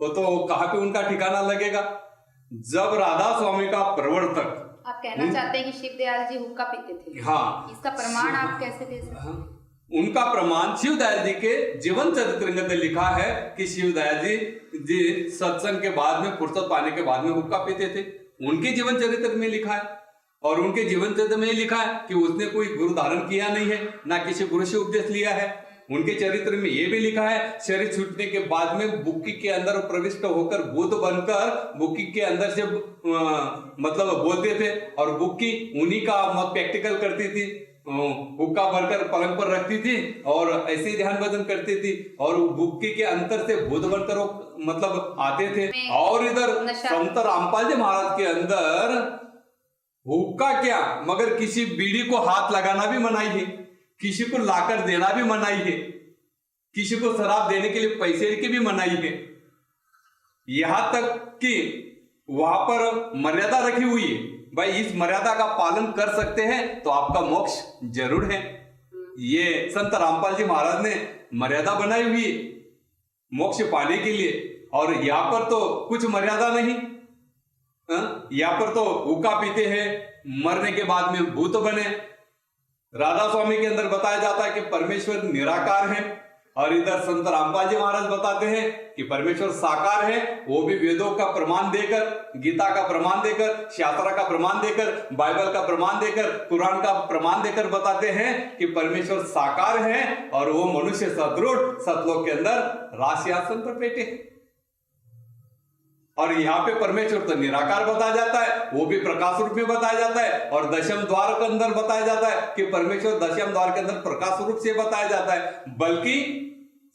वो तो कहां पे उनका ठिकाना लगेगा? जब राधा स्वामी का प्रवर्तक, आप कहना चाहते हैं कि शिव दयाल जी हुक्का पीते थे? हाँ, इसका प्रमाण आप कैसे दे सकते हैं? उनका प्रमाण शिव दयाल जी के जीवन चरित्र में लिखा है कि शिव दयाल जी सत्संग के बाद में, फुर्सत पाने के बाद में हुक्का पीते थे। उनके जीवन चरित्र में लिखा है, और उनके जीवन चरित्र में लिखा है कि उसने कोई गुरु धारण किया नहीं है, ना किसी गुरु से उपदेश लिया है। उनके चरित्र में यह भी लिखा है, शरीर छूटने के बाद में बुक्की के अंदर प्रविष्ट होकर भूत बनकर बुक्की के अंदर से मतलब बोलते थे, और बुक्की उन्हीं का मत प्रैक्टिकल करती थी, हुक्का भरकर पलंग पर रखती थी और ऐसे ही ध्यान भजन करती थी, और बुक्की के अंतर से भूत बनकर मतलब आते थे। और इधर संत रामपाल जी महाराज के अंदर हुक्का क्या, मगर किसी बीड़ी को हाथ लगाना भी मनाही है, किसी को लाकर देना भी मनाही है, किसी को शराब देने के लिए पैसे की भी मनाही है। यहां तक कि वहां पर मर्यादा रखी हुई है, भाई इस मर्यादा का पालन कर सकते हैं तो आपका मोक्ष जरूर है। ये संत रामपाल जी महाराज ने मर्यादा बनाई हुई है मोक्ष पाने के लिए, और यहां पर तो कुछ मर्यादा नहीं। यहाँ पर तो हुक्का पीते हैं, मरने के बाद में भूत बने। राधा स्वामी के अंदर बताया जाता है कि परमेश्वर निराकार है, और इधर संत रामपाल जी महाराज बताते हैं कि परमेश्वर साकार है। वो भी वेदों का प्रमाण देकर, गीता का प्रमाण देकर, शास्त्र का प्रमाण देकर, बाइबल का प्रमाण देकर, कुरान का प्रमाण देकर बताते हैं कि परमेश्वर साकार है, और वो मनुष्य सदृढ़ सतलोक के अंदर राशियासन पर बैठे हैं। और यहाँ पे परमेश्वर तो निराकार बताया जाता है, वो भी प्रकाश रूप में बताया जाता है, और दशम द्वार के अंदर बताया जाता है कि परमेश्वर दशम द्वार के अंदर प्रकाश रूप से बताया जाता है। बल्कि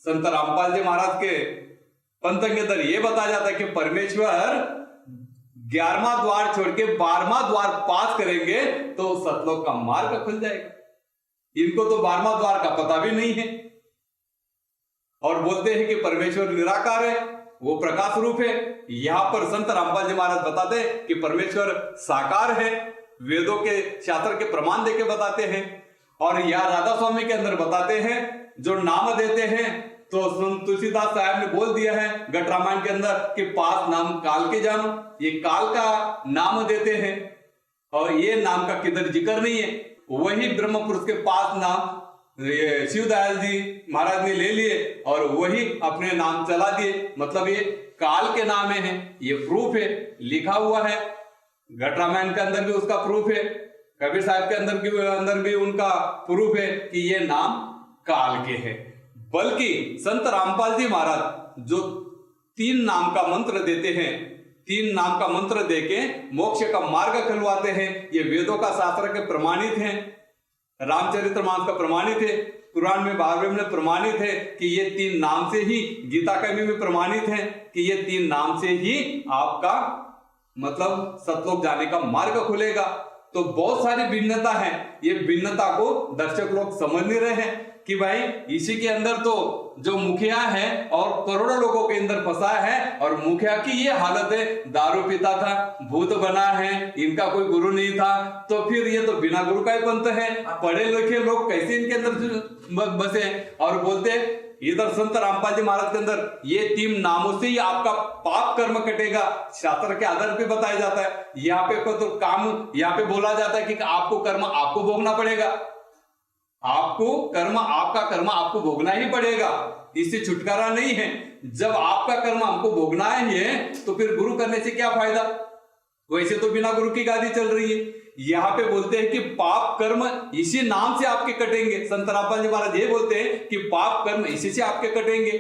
संत रामपाल जी महाराज के पंथ के अंदर ये बताया जाता है कि परमेश्वर 11वां द्वार छोड़ के 12वां द्वार पास करेंगे तो सतलोक का मार्ग खुल जाएगा। इनको तो 12वां द्वार का पता भी नहीं है, और बोलते हैं कि परमेश्वर निराकार है, वो प्रकाश रूप है। यहां पर संत रामपाल जी महाराज बताते हैं कि परमेश्वर साकार है, वेदों के शास्त्र के प्रमाण देके बताते हैं। और यह राधा स्वामी के अंदर बताते हैं, जो नाम देते हैं, तो तुलसीदास साहब ने बोल दिया है गट रामायण के अंदर कि पास नाम काल के जानो, ये काल का नाम देते हैं, और ये नाम का किधर जिक्र नहीं है। वही ब्रह्म पुरुष के पास नाम शिव दयाल जी महाराज ने ले लिए और वही अपने नाम चला दिए। मतलब ये काल के नाम है, ये प्रूफ है, लिखा हुआ है। घट रामायण के अंदर भी उसका प्रूफ है, कबीर साहब के अंदर भी उनका प्रूफ है कि ये नाम काल के हैं। बल्कि संत रामपाल जी महाराज जो 3 नाम का मंत्र देते हैं, 3 नाम का मंत्र देके मोक्ष का मार्ग खुलवाते हैं, ये वेदों का शास्त्र के प्रमाणित हैं, रामचरितमानस का प्रमाणित है, कुरान में 12वें में प्रमाणित है कि ये 3 नाम से ही, गीता कवि में प्रमाणित है कि ये 3 नाम से ही आपका मतलब सतलोक जाने का मार्ग खुलेगा। तो बहुत सारी भिन्नता है, ये भिन्नता को दर्शक लोग समझ नहीं रहे हैं कि भाई इसी के अंदर तो जो मुखिया है और करोड़ों लोगों के अंदर फंसा है, और मुखिया की ये हालत है, दारू पीता था, भूत बना है, इनका कोई गुरु नहीं था, तो फिर ये तो बिना गुरु का ही पंथ है, पढ़े लिखे लोग कैसे इनके अंदर बसे। और बोलते इधर संत रामपाल जी महाराज के अंदर ये 3 नामों से ही आपका पाप कर्म कटेगा, शास्त्र के आधार पे बताया जाता है। यहाँ पे को तो काम यहाँ पे बोला जाता है कि आपको कर्म आपको भोगना पड़ेगा, आपको कर्म आपका कर्म आपको भोगना ही पड़ेगा, इससे छुटकारा नहीं है। जब आपका कर्म हमको भोगना है तो फिर गुरु करने से क्या फायदा, वैसे तो बिना गुरु की गादी चल रही है। यहाँ पे बोलते हैं कि पाप कर्म इसी नाम से आपके कटेंगे, संत रामपाल जी महाराज ये बोलते हैं कि पाप कर्म इसी से आपके कटेंगे।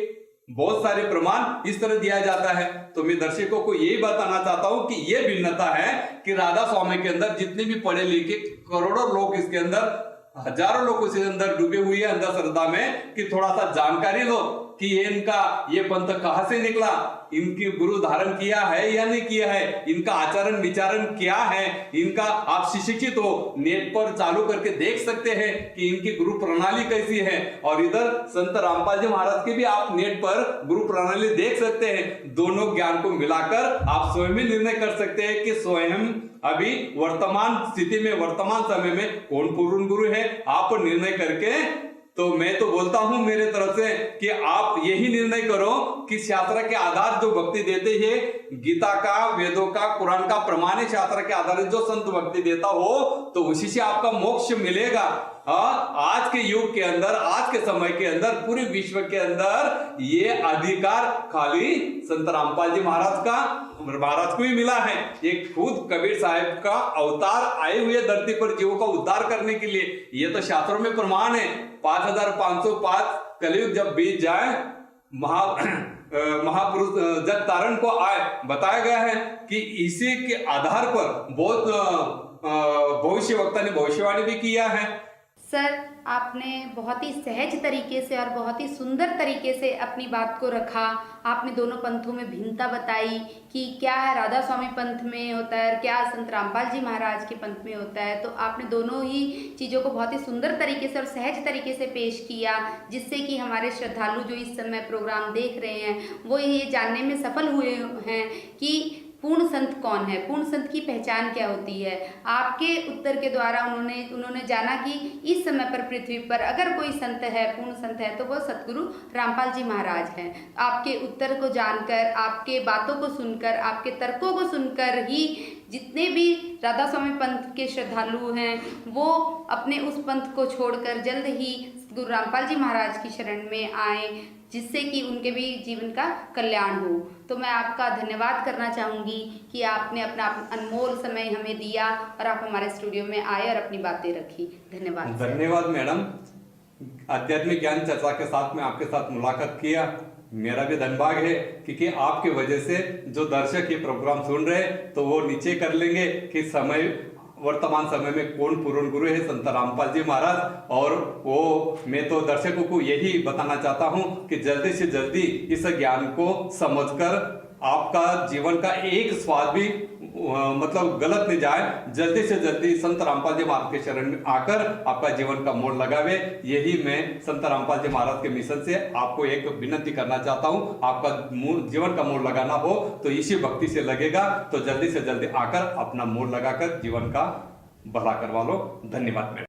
बहुत सारे प्रमाण इस तरह दिया जाता है। तो मैं दर्शकों को यही बताना चाहता हूं कि ये भिन्नता है कि राधा स्वामी के अंदर जितने भी पढ़े लिखे करोड़ों लोग, इसके अंदर हजारों लोग इसके अंदर डूबे हुए हैं अंधश्रद्धा में, कि थोड़ा सा जानकारी लो कि ये पंथ कहां से निकला, इनकी गुरु धारण किया है या नहीं किया है, इनका आचरण विचारण क्या है, इनका आप सुशिक्षित हो, नेट पर चालू करके देख सकते हैं कि इनकी गुरु प्रणाली कैसी है। और इधर संत रामपाल जी महाराज की भी आप नेट पर गुरु प्रणाली देख सकते हैं। दोनों ज्ञान को मिलाकर आप स्वयं ही निर्णय कर सकते हैं कि स्वयं अभी वर्तमान स्थिति में, वर्तमान समय में कौन पूर्ण गुरु है, आप निर्णय करके। तो मैं तो बोलता हूं मेरे तरफ से कि आप यही निर्णय करो कि शास्त्र के आधार जो भक्ति देते हैं, गीता का, वेदों का, कुरान का प्रमाण है, शास्त्र के आधार जो संत भक्ति देता हो तो उसी से आपका मोक्ष मिलेगा। आज के युग के अंदर, आज के समय के अंदर, पूरे विश्व के अंदर ये अधिकार खाली संत रामपाल जी महाराज को ही मिला है। ये खुद कबीर साहब का अवतार आए हुए धरती पर जीवों का उद्धार करने के लिए, ये तो शास्त्रों में प्रमाण है। 5505 कलयुग जब बीत जाए, महापुरुष जब तारण को आए, बताया गया है कि इसी के आधार पर बहुत भविष्यवक्ता ने भविष्यवाणी भी किया है। सर, आपने बहुत ही सहज तरीके से और बहुत ही सुंदर तरीके से अपनी बात को रखा। आपने दोनों पंथों में भिन्नता बताई कि क्या राधा स्वामी पंथ में होता है और क्या संत रामपाल जी महाराज के पंथ में होता है। तो आपने दोनों ही चीज़ों को बहुत ही सुंदर तरीके से और सहज तरीके से पेश किया, जिससे कि हमारे श्रद्धालु जो इस समय प्रोग्राम देख रहे हैं वो ये जानने में सफल हुए हैं कि पूर्ण संत कौन है, पूर्ण संत की पहचान क्या होती है। आपके उत्तर के द्वारा उन्होंने जाना कि इस समय पर पृथ्वी पर अगर कोई संत है, पूर्ण संत है, तो वो सतगुरु रामपाल जी महाराज हैं। आपके उत्तर को जानकर, आपके बातों को सुनकर, आपके तर्कों को सुनकर ही जितने भी राधा स्वामी पंथ के श्रद्धालु हैं वो अपने उस पंथ को छोड़कर जल्द ही गुरु रामपाल जी महाराज की शरण में आए, जिससे कि उनके भी जीवन का कल्याण हो। तो मैं आपका धन्यवाद करना चाहूँगी कि आपने अपना अनमोल समय हमें दिया और आप हमारे स्टूडियो में आए और अपनी बातें रखी। धन्यवाद। धन्यवाद मैडम। आध्यात्मिक ज्ञान चर्चा के साथ में आपके साथ मुलाकात किया, मेरा भी धन्यवाद है क्योंकि आपके वजह से जो दर्शक ये प्रोग्राम सुन रहे हैं तो वो नीचे कर लेंगे कि वर्तमान समय में कौन पूर्ण गुरु है, संत रामपाल जी महाराज। और वो मैं तो दर्शकों को यही बताना चाहता हूं कि जल्दी से जल्दी इस ज्ञान को समझकर आपका जीवन का एक स्वाद भी मतलब गलत नहीं जाए, जल्दी से जल्दी संत रामपाल जी महाराज के शरण में आकर आपका जीवन का मोड़ लगावे। यही मैं संत रामपाल जी महाराज के मिशन से आपको एक विनती करना चाहता हूं। आपका जीवन का मोड़ लगाना हो तो इसी भक्ति से लगेगा, तो जल्दी से जल्दी आकर अपना मोड़ लगाकर जीवन का भला करवा लो। धन्यवाद।